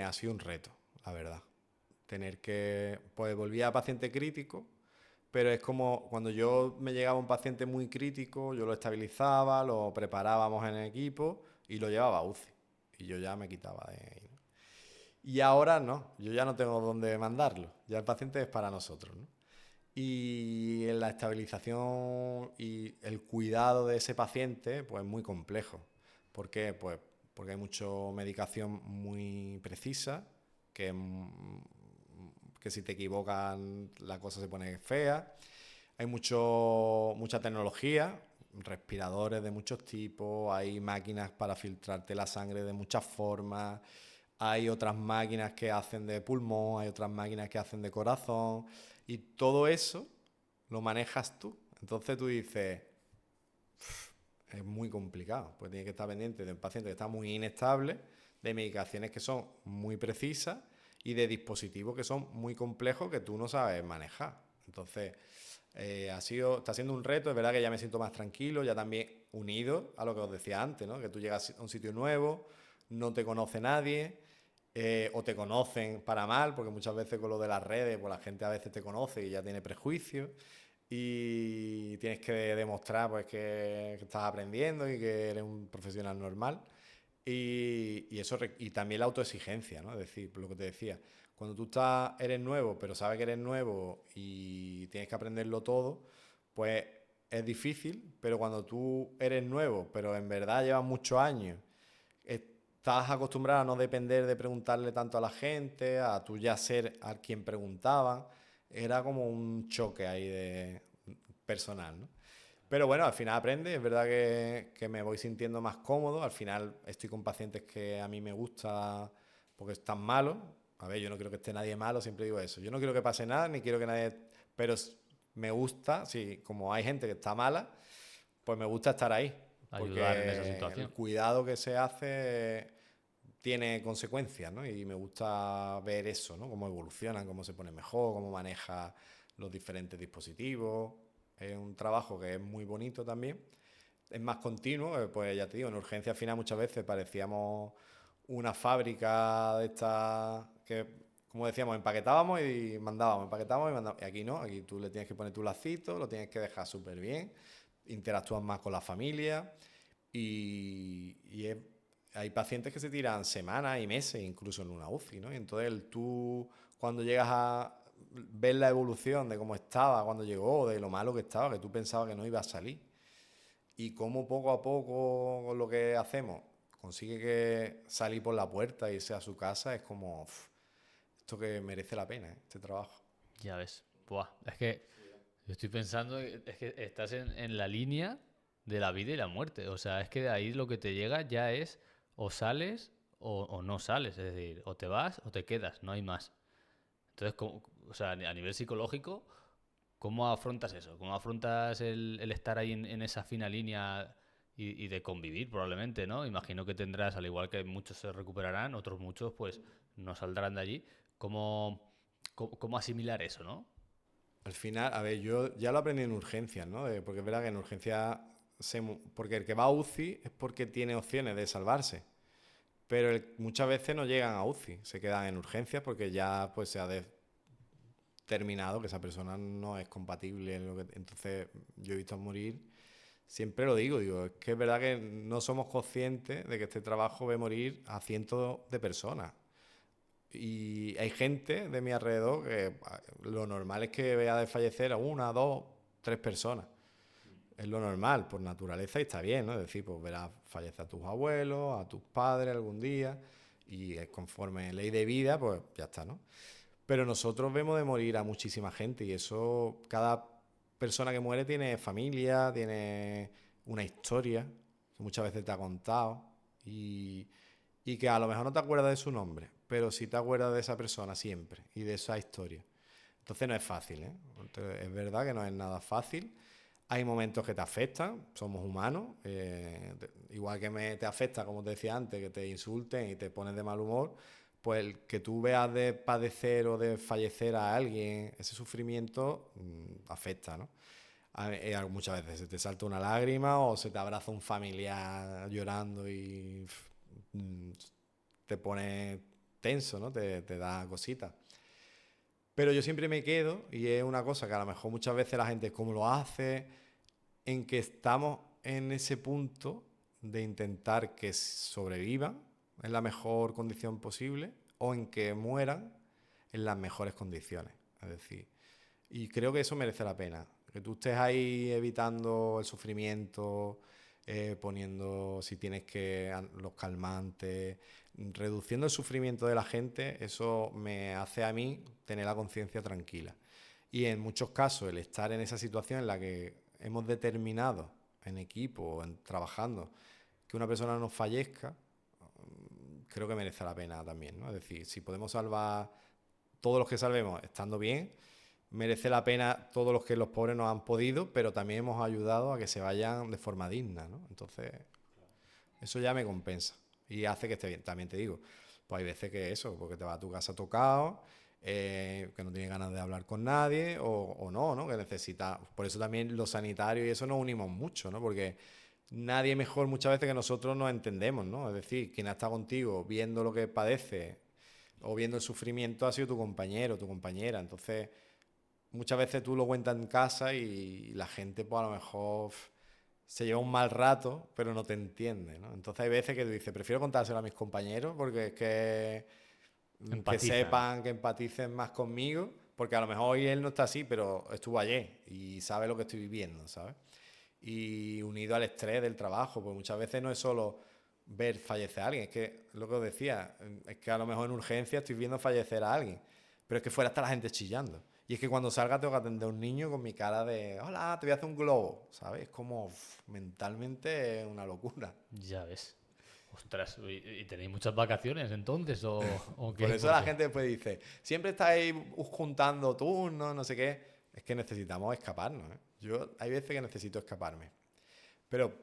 ha sido un reto, la verdad. Tener que, pues volvía a paciente crítico, pero es como cuando yo me llegaba un paciente muy crítico, yo lo estabilizaba, lo preparábamos en el equipo y lo llevaba a UCI. Y yo ya me quitaba de ahí, ¿no? Y ahora no, yo ya no tengo dónde mandarlo, ya el paciente es para nosotros, ¿no? Y en la estabilización y el cuidado de ese paciente, pues es muy complejo. ¿Por qué? Pues porque hay mucha medicación muy precisa, que, que si te equivocas la cosa se pone fea. Hay mucha tecnología, respiradores de muchos tipos, hay máquinas para filtrarte la sangre de muchas formas, hay otras máquinas que hacen de pulmón, hay otras máquinas que hacen de corazón, y todo eso lo manejas tú. Entonces tú dices, es muy complicado, pues tienes que estar pendiente de un paciente que está muy inestable, de medicaciones que son muy precisas y de dispositivos que son muy complejos que tú no sabes manejar. Entonces, está siendo un reto, es verdad que ya me siento más tranquilo, ya también unido a lo que os decía antes, ¿no? Que tú llegas a un sitio nuevo, no te conoce nadie, o te conocen para mal, porque muchas veces con lo de las redes, pues la gente a veces te conoce y ya tiene prejuicios y tienes que demostrar pues que estás aprendiendo y que eres un profesional normal. Y también la autoexigencia, ¿no? Es decir, lo que te decía, cuando tú eres nuevo, pero sabes que eres nuevo y tienes que aprenderlo todo, pues es difícil, pero cuando tú eres nuevo, pero en verdad llevas muchos años, estás acostumbrado a no depender de preguntarle tanto a la gente, a tú ya ser a quien preguntaban, era como un choque ahí de personal, ¿no? Pero bueno, al final aprende, es verdad que me voy sintiendo más cómodo, al final estoy con pacientes que a mí me gusta porque están malos. A ver, yo no quiero que esté nadie malo, siempre digo eso. Yo no quiero que pase nada, ni quiero que nadie... Pero me gusta, sí, como hay gente que está mala, pues me gusta estar ahí, Ayudar en esa porque el situación. cuidado que se hace tiene consecuencias, ¿no? Y me gusta ver eso, ¿no? Cómo evolucionan, cómo se pone mejor, cómo maneja los diferentes dispositivos. Es un trabajo que es muy bonito también. Es más continuo, pues ya te digo, en urgencia final muchas veces parecíamos una fábrica de estas que, como decíamos, empaquetábamos y mandábamos, empaquetábamos y mandábamos. Y aquí no, aquí tú le tienes que poner tu lacito, lo tienes que dejar súper bien, interactúas más con la familia y hay pacientes que se tiran semanas y meses incluso en una UCI, ¿no? Y entonces tú cuando llegas a ver la evolución de cómo estaba cuando llegó, de lo malo que estaba, que tú pensabas que no iba a salir, y cómo poco a poco con lo que hacemos consigue que salir por la puerta e irse a su casa, es como esto que merece la pena, ¿eh? Este trabajo. Ya ves. Buah, es que yo estoy pensando, es que estás en la línea de la vida y la muerte. O sea, es que de ahí lo que te llega ya es o sales o no sales. Es decir, o te vas o te quedas, no hay más. Entonces, o sea, a nivel psicológico, ¿cómo afrontas eso? ¿Cómo afrontas el estar ahí en esa fina línea y de convivir probablemente, ¿no? Imagino que tendrás, al igual que muchos se recuperarán, otros muchos pues no saldrán de allí. ¿Cómo asimilar eso, no? Al final, a ver, yo ya lo aprendí en urgencias, ¿no? Porque es verdad que en urgencias, porque el que va a UCI es porque tiene opciones de salvarse, pero muchas veces no llegan a UCI, se quedan en urgencias porque ya pues se ha determinado que esa persona no es compatible. Entonces yo he visto morir, siempre lo digo, es que es verdad que no somos conscientes de que este trabajo ve morir a cientos de personas. Y hay gente de mi alrededor que lo normal es que vea desfallecer a una, dos, tres personas. Es lo normal, por naturaleza, y está bien, ¿no? Es decir, pues verás fallecer a tus abuelos, a tus padres algún día, y es conforme ley de vida, pues ya está, ¿no? Pero nosotros vemos de morir a muchísima gente y eso, cada persona que muere tiene familia, tiene una historia que muchas veces te ha contado y, y que a lo mejor no te acuerdas de su nombre, pero sí te acuerdas de esa persona siempre y de esa historia. Entonces no es fácil, ¿eh? Entonces, es verdad que no es nada fácil. Hay momentos que te afectan, somos humanos, igual que te afecta, como te decía antes, que te insulten y te pones de mal humor, pues el que tú veas de padecer o de fallecer a alguien, ese sufrimiento afecta, ¿no? Muchas veces se te salta una lágrima o se te abraza un familiar llorando y te pone tenso, ¿no? Te da cositas. Pero yo siempre me quedo, y es una cosa que a lo mejor muchas veces la gente, ¿cómo lo hace? En que estamos en ese punto de intentar que sobrevivan en la mejor condición posible o en que mueran en las mejores condiciones. Es decir, y creo que eso merece la pena. Que tú estés ahí evitando el sufrimiento, poniendo, si tienes que, los calmantes, reduciendo el sufrimiento de la gente, eso me hace a mí tener la conciencia tranquila. Y en muchos casos, el estar en esa situación en la que hemos determinado en equipo, trabajando, que una persona nos fallezca, creo que merece la pena también, ¿no? Es decir, si podemos salvar todos los que salvemos estando bien, merece la pena todos los que los pobres no han podido, pero también hemos ayudado a que se vayan de forma digna, ¿no? Entonces, eso ya me compensa y hace que esté bien. También te digo, pues hay veces que eso, porque te vas a tu casa tocado, que no tienes ganas de hablar con nadie o no, ¿no? Que necesitas. Por eso también los sanitarios y eso nos unimos mucho, ¿no? Porque nadie mejor muchas veces que nosotros nos entendemos, ¿no? Es decir, quien ha estado contigo viendo lo que padece o viendo el sufrimiento ha sido tu compañero, tu compañera. Entonces, muchas veces tú lo cuentas en casa y la gente, pues a lo mejor se lleva un mal rato, pero no te entiende, ¿no? Entonces hay veces que tú dices, prefiero contárselo a mis compañeros porque es que Empatizan. sepan, que empaticen más conmigo, porque a lo mejor hoy él no está así, pero estuvo ayer y sabe lo que estoy viviendo, ¿sabes? Y unido al estrés del trabajo, pues muchas veces no es solo ver fallecer a alguien, es que lo que os decía, es que a lo mejor en urgencia estoy viendo fallecer a alguien, pero es que fuera está la gente chillando. Y es que cuando salga tengo que atender a un niño con mi cara de, hola, te voy a hacer un globo, ¿sabes? Es como mentalmente es una locura. Ya ves. Ostras, ¿y tenéis muchas vacaciones entonces o Por qué? eso la Porque, gente después dice, siempre estáis juntando turnos, no sé qué. Es que necesitamos escaparnos, ¿eh? Yo hay veces que necesito escaparme. Pero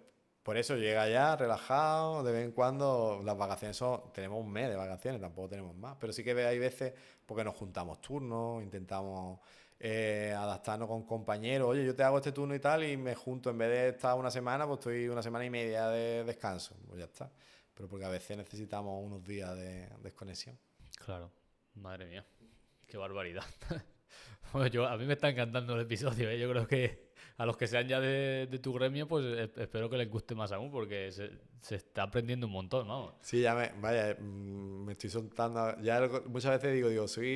por eso llega ya relajado, de vez en cuando las vacaciones son, tenemos un mes de vacaciones, tampoco tenemos más, pero sí que hay veces porque nos juntamos turnos, intentamos adaptarnos con compañeros, oye, yo te hago este turno y tal, y me junto, en vez de estar una semana, pues estoy una semana y media de descanso, pues ya está. Pero porque a veces necesitamos unos días de desconexión. claro, madre mía, qué barbaridad. Bueno, a mí me está encantando el episodio, ¿eh? Yo creo que a los que sean ya de tu gremio, pues espero que les guste más aún, porque se está aprendiendo un montón, vamos. Sí, vaya, me estoy soltando. Ya muchas veces digo,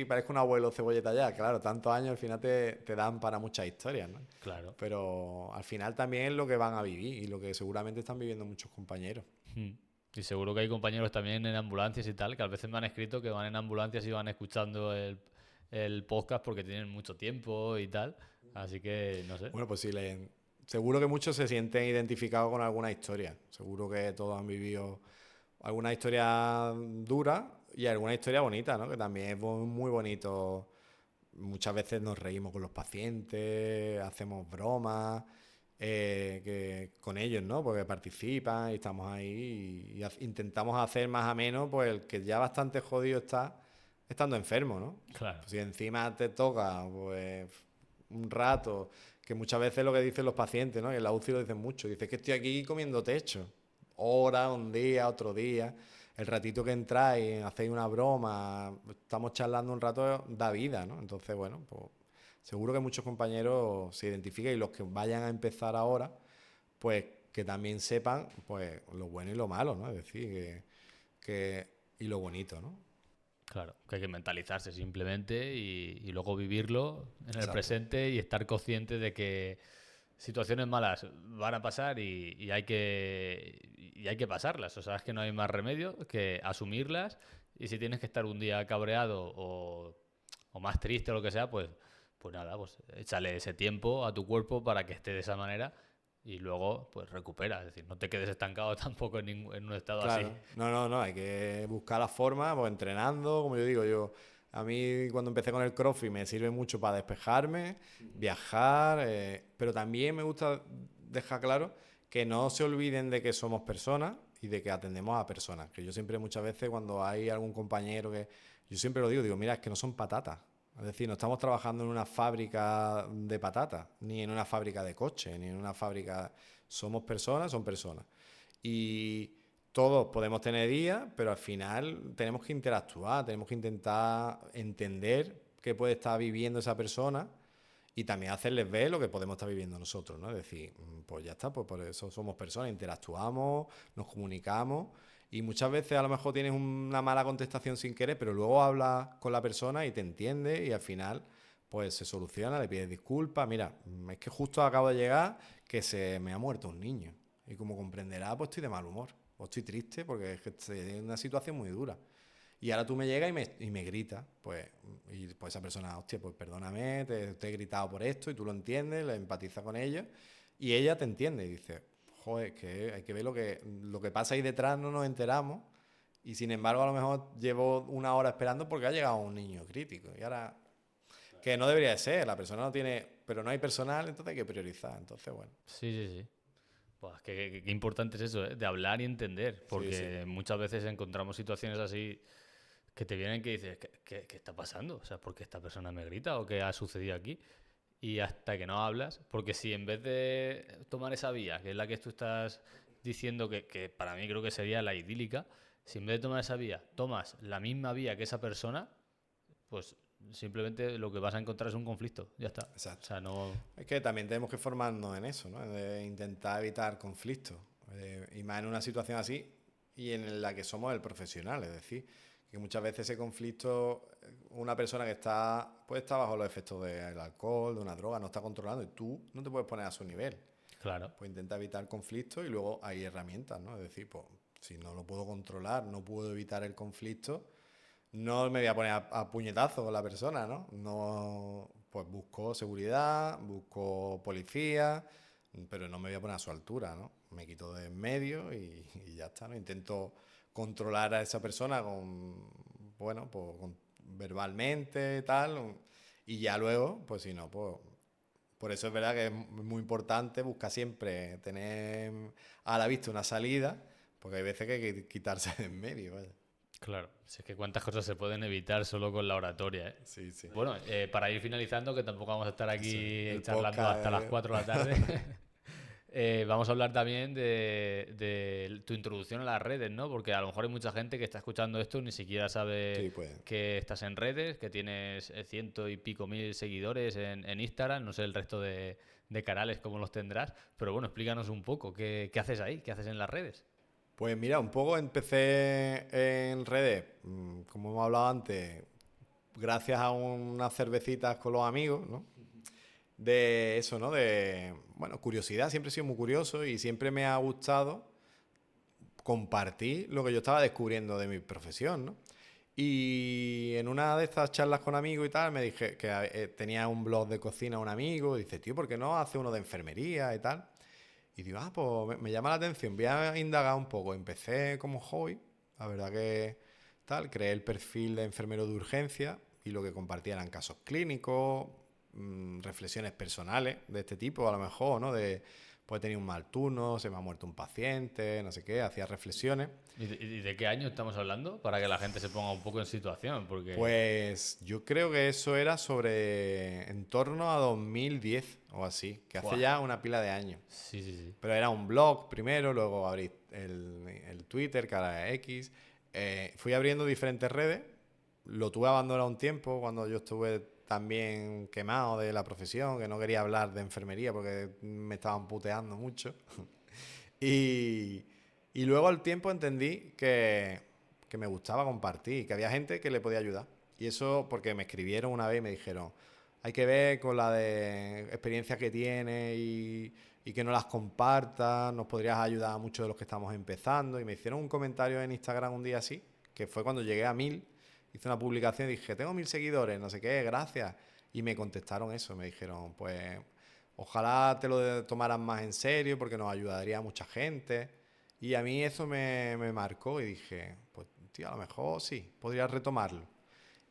parezco un abuelo cebolleta ya. Claro, tantos años al final te dan para muchas historias, ¿no? Claro. Pero al final también es lo que van a vivir y lo que seguramente están viviendo muchos compañeros. Mm. Y seguro que hay compañeros también en ambulancias y tal, que a veces me han escrito que van en ambulancias y van escuchando el podcast porque tienen mucho tiempo y tal. Así que, no sé. Bueno, pues sí, seguro que muchos se sienten identificados con alguna historia. Seguro que todos han vivido alguna historia dura y alguna historia bonita, ¿no? Que también es muy bonito. Muchas veces nos reímos con los pacientes, hacemos bromas con ellos, ¿no? Porque participan y estamos ahí y intentamos hacer más ameno, pues el que ya bastante jodido está estando enfermo, ¿no? Claro. Pues si encima te toca, pues un rato, que muchas veces lo que dicen los pacientes, ¿no? Y en la UCI lo dicen mucho, dice que estoy aquí comiendo techo, hora, un día, otro día. El ratito que entráis, hacéis una broma, estamos charlando un rato, da vida, ¿no? Entonces, bueno, pues seguro que muchos compañeros se identifican y los que vayan a empezar ahora, pues que también sepan pues lo bueno y lo malo, ¿no? Es decir, y lo bonito, ¿no? Claro, que hay que mentalizarse simplemente y luego vivirlo en el Exacto. presente y estar consciente de que situaciones malas van a pasar y hay que pasarlas. O sea, es que no hay más remedio que asumirlas y si tienes que estar un día cabreado o más triste o lo que sea, pues nada, pues échale ese tiempo a tu cuerpo para que esté de esa manera y luego pues recupera. Es decir, no te quedes estancado tampoco en un estado así. Claro, no, hay que buscar la forma, pues entrenando, como yo digo, a mí cuando empecé con el CrossFit me sirve mucho para despejarme, viajar, pero también me gusta dejar claro que no se olviden de que somos personas y de que atendemos a personas, que yo siempre muchas veces cuando hay algún compañero que, yo siempre lo digo, mira, es que no son patatas, es decir, no estamos trabajando en una fábrica de patatas, ni en una fábrica de coches, ni en una fábrica, somos personas, son personas. Y todos podemos tener días, pero al final tenemos que interactuar, tenemos que intentar entender qué puede estar viviendo esa persona y también hacerles ver lo que podemos estar viviendo nosotros, ¿no? Es decir, pues ya está, pues por eso somos personas, interactuamos, nos comunicamos y muchas veces a lo mejor tienes una mala contestación sin querer, pero luego hablas con la persona y te entiende y al final pues se soluciona, le pides disculpas, mira, es que justo acabo de llegar que se me ha muerto un niño. Y como comprenderá, pues estoy de mal humor. O estoy triste porque es que estoy en una situación muy dura. Y ahora tú me llegas y me gritas. Pues esa persona, hostia, pues perdóname, te he gritado por esto y tú lo entiendes, le empatizas con ella. Y ella te entiende y dice, joder, que hay que ver lo que pasa ahí detrás, no nos enteramos. Y sin embargo, a lo mejor llevo una hora esperando porque ha llegado un niño crítico. Y ahora, que no debería de ser, la persona no tiene, pero no hay personal, entonces hay que priorizar. Entonces, bueno, Sí, sí, sí. Buah, qué importante es eso, ¿eh? De hablar y entender, sí, sí. porque muchas veces encontramos situaciones así que te vienen que dices, ¿qué está pasando? O sea, ¿por qué esta persona me grita o qué ha sucedido aquí? Y hasta que no hablas, porque si en vez de tomar esa vía, que es la que tú estás diciendo que para mí creo que sería la idílica, si en vez de tomar esa vía, tomas la misma vía que esa persona, pues simplemente lo que vas a encontrar es un conflicto, ya está. O Exacto. sea, no... Es que también tenemos que formarnos en eso, ¿no? De intentar evitar conflictos. Y más en una situación así y en la que somos el profesional. Es decir, que muchas veces ese conflicto, una persona que puede estar bajo los efectos del alcohol, de una droga, no está controlando y tú no te puedes poner a su nivel. Claro, Pues intenta evitar conflictos y luego hay herramientas, ¿no? Es decir, pues si no lo puedo controlar, no puedo evitar el conflicto, no me voy a poner a puñetazo con la persona, ¿no? No, pues busco seguridad, busco policía, pero no me voy a poner a su altura, ¿no? Me quito de en medio y ya está, ¿no? Intento controlar a esa persona bueno, pues verbalmente, tal, y ya luego, pues si no, pues por eso es verdad que es muy importante buscar siempre tener a la vista una salida, porque hay veces que hay que quitarse de en medio, vaya. claro. Si es que cuántas cosas se pueden evitar solo con la oratoria, ¿eh? Sí, sí. Bueno, para ir finalizando, que tampoco vamos a estar Eso, aquí el charlando podcast hasta las 4 de la tarde, vamos a hablar también de tu introducción a las redes, ¿no? Porque a lo mejor hay mucha gente que está escuchando esto y ni siquiera sabe sí, pues. que estás en redes, que tienes ciento y pico mil seguidores en Instagram, no sé el resto de canales cómo los tendrás, pero bueno, explícanos un poco, ¿qué haces ahí? ¿Qué haces en las redes? Pues mira, un poco empecé en redes, como hemos hablado antes, gracias a unas cervecitas con los amigos, ¿no? De eso, ¿no? De, bueno, curiosidad, siempre he sido muy curioso y siempre me ha gustado compartir lo que yo estaba descubriendo de mi profesión, ¿no? Y en una de estas charlas con amigos y tal, me dije que tenía un blog de cocina un amigo, y dice, tío, ¿por qué no hace uno de enfermería y tal? Y digo, pues me llama la atención, voy a indagar un poco. Empecé como hobby, la verdad que tal, creé el perfil de enfermero de urgencia y lo que compartía eran casos clínicos, reflexiones personales de este tipo, a lo mejor, ¿no? Pues he tenido un mal turno, se me ha muerto un paciente, no sé qué, hacía reflexiones. ¿Y de qué año estamos hablando? Para que la gente se ponga un poco en situación, porque... Pues yo creo que eso era sobre en torno a 2010 o así, que hace Buah. ya una pila de años. Sí, sí, sí. Pero era un blog primero, luego abrí el Twitter, que ahora es X. Fui abriendo diferentes redes. Lo tuve abandonado un tiempo cuando yo estuve también quemado de la profesión, que no quería hablar de enfermería porque me estaban puteando mucho. Y, y luego al tiempo entendí que me gustaba compartir, que había gente que le podía ayudar. Y eso porque me escribieron una vez y me dijeron, hay que ver con la de experiencias que tienes y que no las compartas, nos podrías ayudar a muchos de los que estamos empezando. Y me hicieron un comentario en Instagram un día así, que fue cuando llegué a 1000, hice una publicación y dije, tengo 1000 seguidores, no sé qué, gracias. Y me contestaron eso, me dijeron, pues ojalá te lo tomaras más en serio porque nos ayudaría a mucha gente. Y a mí eso me marcó y dije, pues tío, a lo mejor sí, podría retomarlo.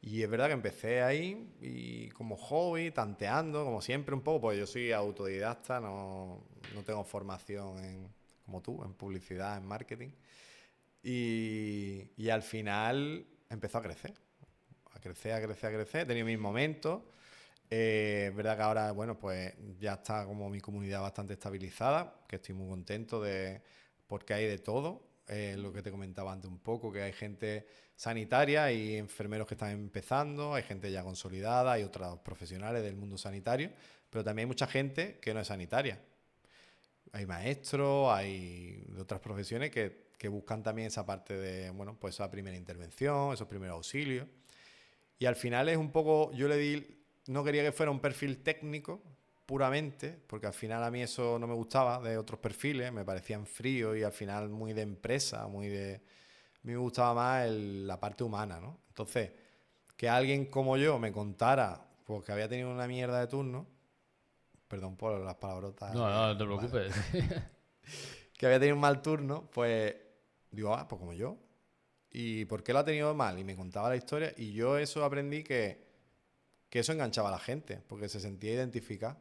Y es verdad que empecé ahí y como hobby, tanteando, como siempre un poco, pues yo soy autodidacta, no tengo formación como tú, en publicidad, en marketing. Y al final empezó a crecer, a crecer, a crecer, a crecer. He tenido mis momentos. Es verdad que ahora, bueno, pues ya está como mi comunidad bastante estabilizada, que estoy muy contento porque hay de todo. Lo que te comentaba antes un poco, que hay gente sanitaria, hay enfermeros que están empezando, hay gente ya consolidada, hay otros profesionales del mundo sanitario, pero también hay mucha gente que no es sanitaria. Hay maestros, hay de otras profesiones que buscan también esa parte de, bueno, pues esa primera intervención, esos primeros auxilios. Y al final es un poco, no quería que fuera un perfil técnico puramente, porque al final a mí eso no me gustaba de otros perfiles, me parecían fríos y al final muy de empresa, a mí me gustaba más la parte humana, ¿no? Entonces, que alguien como yo me contara pues, que había tenido una mierda de turno, perdón por las palabrotas, No, no, no te vale, preocupes. que había tenido un mal turno, pues digo, pues como yo. ¿Y por qué lo ha tenido mal? Y me contaba la historia y yo eso aprendí que eso enganchaba a la gente, porque se sentía identificada.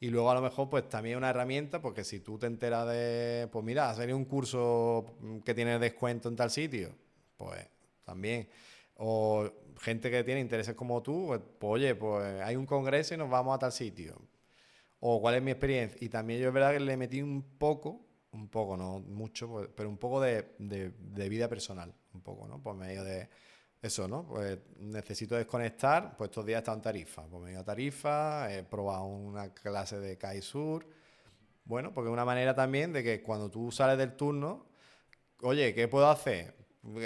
Y luego a lo mejor pues también una herramienta, porque si tú te enteras de, pues mira, ha salido un curso que tiene descuento en tal sitio, pues también. O gente que tiene intereses como tú, pues oye, pues hay un congreso y nos vamos a tal sitio. O cuál es mi experiencia. Y también yo es verdad que le metí un poco, no mucho, pero un poco de vida personal, un poco, ¿no? Por medio de eso, ¿no? Pues necesito desconectar, pues estos días he estado en Tarifa. Pues me he ido a Tarifa, he probado una clase de Kaisur. Bueno, porque es una manera también de que cuando tú sales del turno, oye, ¿qué puedo hacer?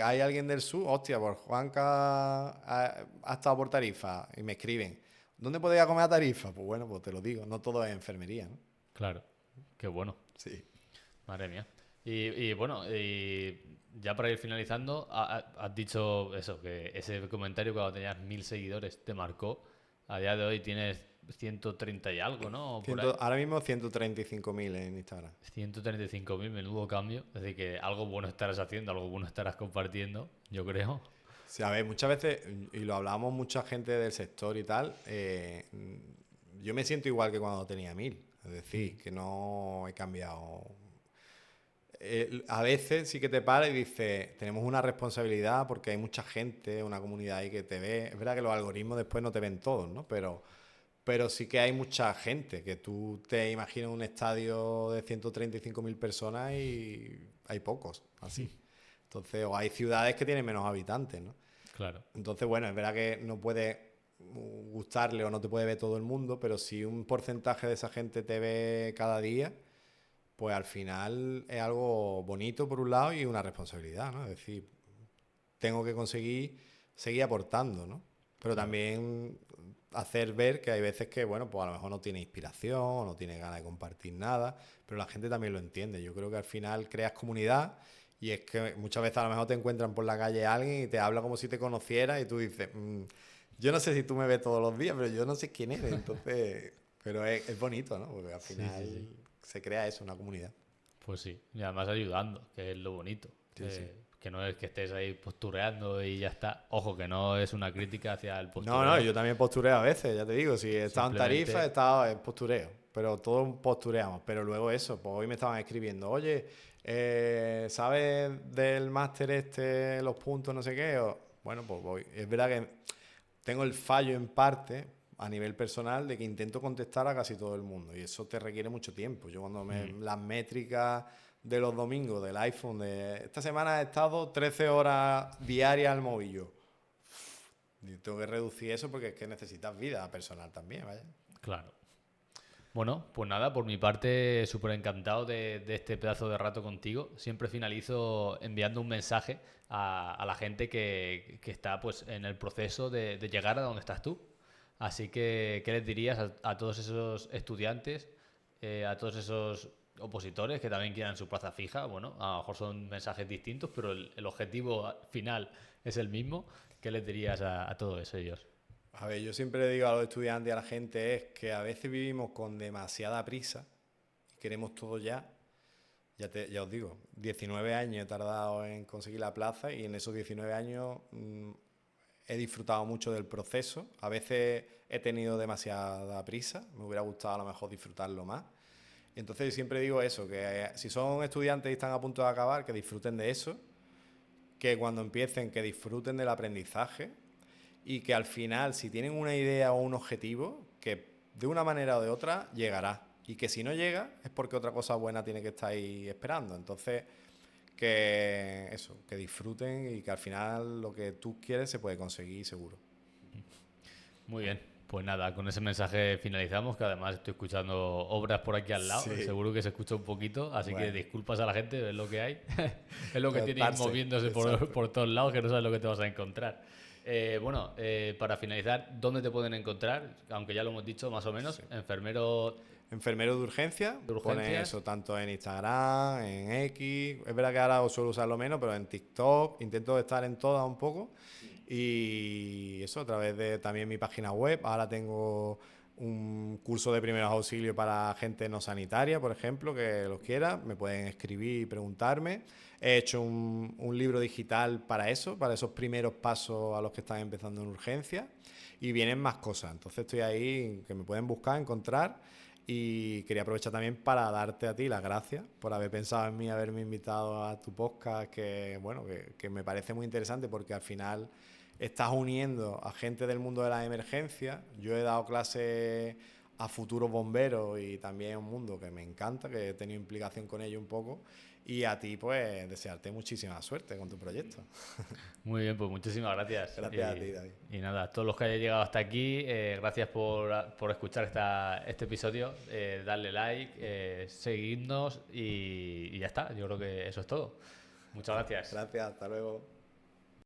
¿Hay alguien del sur? Hostia, pues Juanca ha estado por Tarifa y me escriben. ¿Dónde puedo ir a comer a Tarifa? Pues bueno, pues te lo digo, no todo es enfermería, ¿no? Claro, qué bueno. Sí. Madre mía. Y bueno, y ya para ir finalizando, has dicho eso, que ese comentario cuando tenías 1000 seguidores te marcó. A día de hoy tienes 130 y algo, ¿no? Por ahí. Ahora mismo 135.000 en Instagram. 135.000, menudo cambio. Es decir, que algo bueno estarás haciendo, algo bueno estarás compartiendo, yo creo. Sí, a ver, muchas veces, y lo hablábamos mucha gente del sector y tal, yo me siento igual que cuando tenía 1000. Es decir, que no he cambiado. A veces sí que te para y dices, tenemos una responsabilidad porque hay mucha gente, una comunidad ahí que te ve. Es verdad que los algoritmos después no te ven todos, ¿no? Pero sí que hay mucha gente, que tú te imaginas un estadio de 135.000 personas y hay pocos, así. Entonces, o hay ciudades que tienen menos habitantes, ¿no? Claro. Entonces, bueno, es verdad que no puede gustarle o no te puede ver todo el mundo, pero si un porcentaje de esa gente te ve cada día, pues al final es algo bonito por un lado y una responsabilidad, ¿no? Es decir, tengo que conseguir seguir aportando, ¿no? Pero Claro. también hacer ver que hay veces que, bueno, pues a lo mejor no tiene inspiración, o no tiene ganas de compartir nada, pero la gente también lo entiende. Yo creo que al final creas comunidad y es que muchas veces a lo mejor te encuentran por la calle alguien y te habla como si te conociera y tú dices, yo no sé si tú me ves todos los días, pero yo no sé quién eres, entonces, pero es bonito, ¿no? Porque al Sí, sí, final sí. se crea eso, una comunidad. Pues sí. Y además ayudando, que es lo bonito. Sí, sí. Que no es que estés ahí postureando y ya está. Ojo, que no es una crítica hacia el No, postureo. yo también postureo a veces, ya te digo, si he estado en Tarifa, he Simplemente, estado en postureo, pero todos postureamos, pero luego eso, pues hoy me estaban escribiendo, oye, ¿sabes del máster este, los puntos, no sé qué? Bueno, pues voy. Es verdad que tengo el fallo en parte a nivel personal de que intento contestar a casi todo el mundo y eso te requiere mucho tiempo. Yo cuando las métricas de los domingos del iPhone, de esta semana he estado 13 horas diarias al móvil, yo tengo que reducir eso porque es que necesitas vida personal también, vaya. claro. Bueno, pues nada, por mi parte, súper encantado de este pedazo de rato contigo. Siempre finalizo enviando un mensaje a la gente que está pues, en el proceso de llegar a donde estás tú. Así que, ¿qué les dirías a todos esos estudiantes, a todos esos opositores que también quieran su plaza fija. Bueno, a lo mejor son mensajes distintos, pero el objetivo final es el mismo. ¿Qué les dirías a todos ellos? A ver, yo siempre le digo a los estudiantes y a la gente es que a veces vivimos con demasiada prisa y queremos todo ya. Ya os digo, 19 años he tardado en conseguir la plaza y en esos 19 años he disfrutado mucho del proceso. A veces he tenido demasiada prisa, me hubiera gustado a lo mejor disfrutarlo más. Y entonces siempre digo eso, que si son estudiantes y están a punto de acabar, que disfruten de eso, que cuando empiecen, que disfruten del aprendizaje y que al final, si tienen una idea o un objetivo, que de una manera o de otra llegará. Y que si no llega, es porque otra cosa buena tiene que estar ahí esperando. Entonces, que eso, que disfruten y que al final lo que tú quieres se puede conseguir seguro. Muy bien, pues nada, con ese mensaje finalizamos, que además estoy escuchando obras por aquí al lado, Sí. seguro que se escucha un poquito, así Bueno. que disculpas a la gente, es lo que hay, es lo que tiene ir Adaptarse, moviéndose exacto. por todos lados, que no sabes lo que te vas a encontrar. Para finalizar, ¿dónde te pueden encontrar? Aunque ya lo hemos dicho más o menos, Sí. enfermero Enfermero de urgencia, de pone urgencias. eso tanto en Instagram, en X. Es verdad que ahora os suelo usarlo menos, pero en TikTok intento estar en todas un poco. Y eso a través de también mi página web. Ahora tengo un curso de primeros auxilios para gente no sanitaria, por ejemplo, que los quiera. Me pueden escribir y preguntarme. He hecho un libro digital para eso, para esos primeros pasos a los que están empezando en urgencia. Y vienen más cosas. Entonces estoy ahí, que me pueden buscar, encontrar. Y quería aprovechar también para darte a ti las gracias por haber pensado en mí, haberme invitado a tu podcast, que bueno, que me parece muy interesante porque al final estás uniendo a gente del mundo de la emergencia. Yo he dado clases a futuros bomberos y también es un mundo que me encanta, que he tenido implicación con ello un poco. Y a ti, pues, desearte muchísima suerte con tu proyecto. Muy bien, pues muchísimas gracias. Gracias a ti, David. Y nada, a todos los que hayáis llegado hasta aquí, gracias por escuchar este episodio. Darle like, seguidnos y ya está. Yo creo que eso es todo. Muchas gracias. Gracias, hasta luego.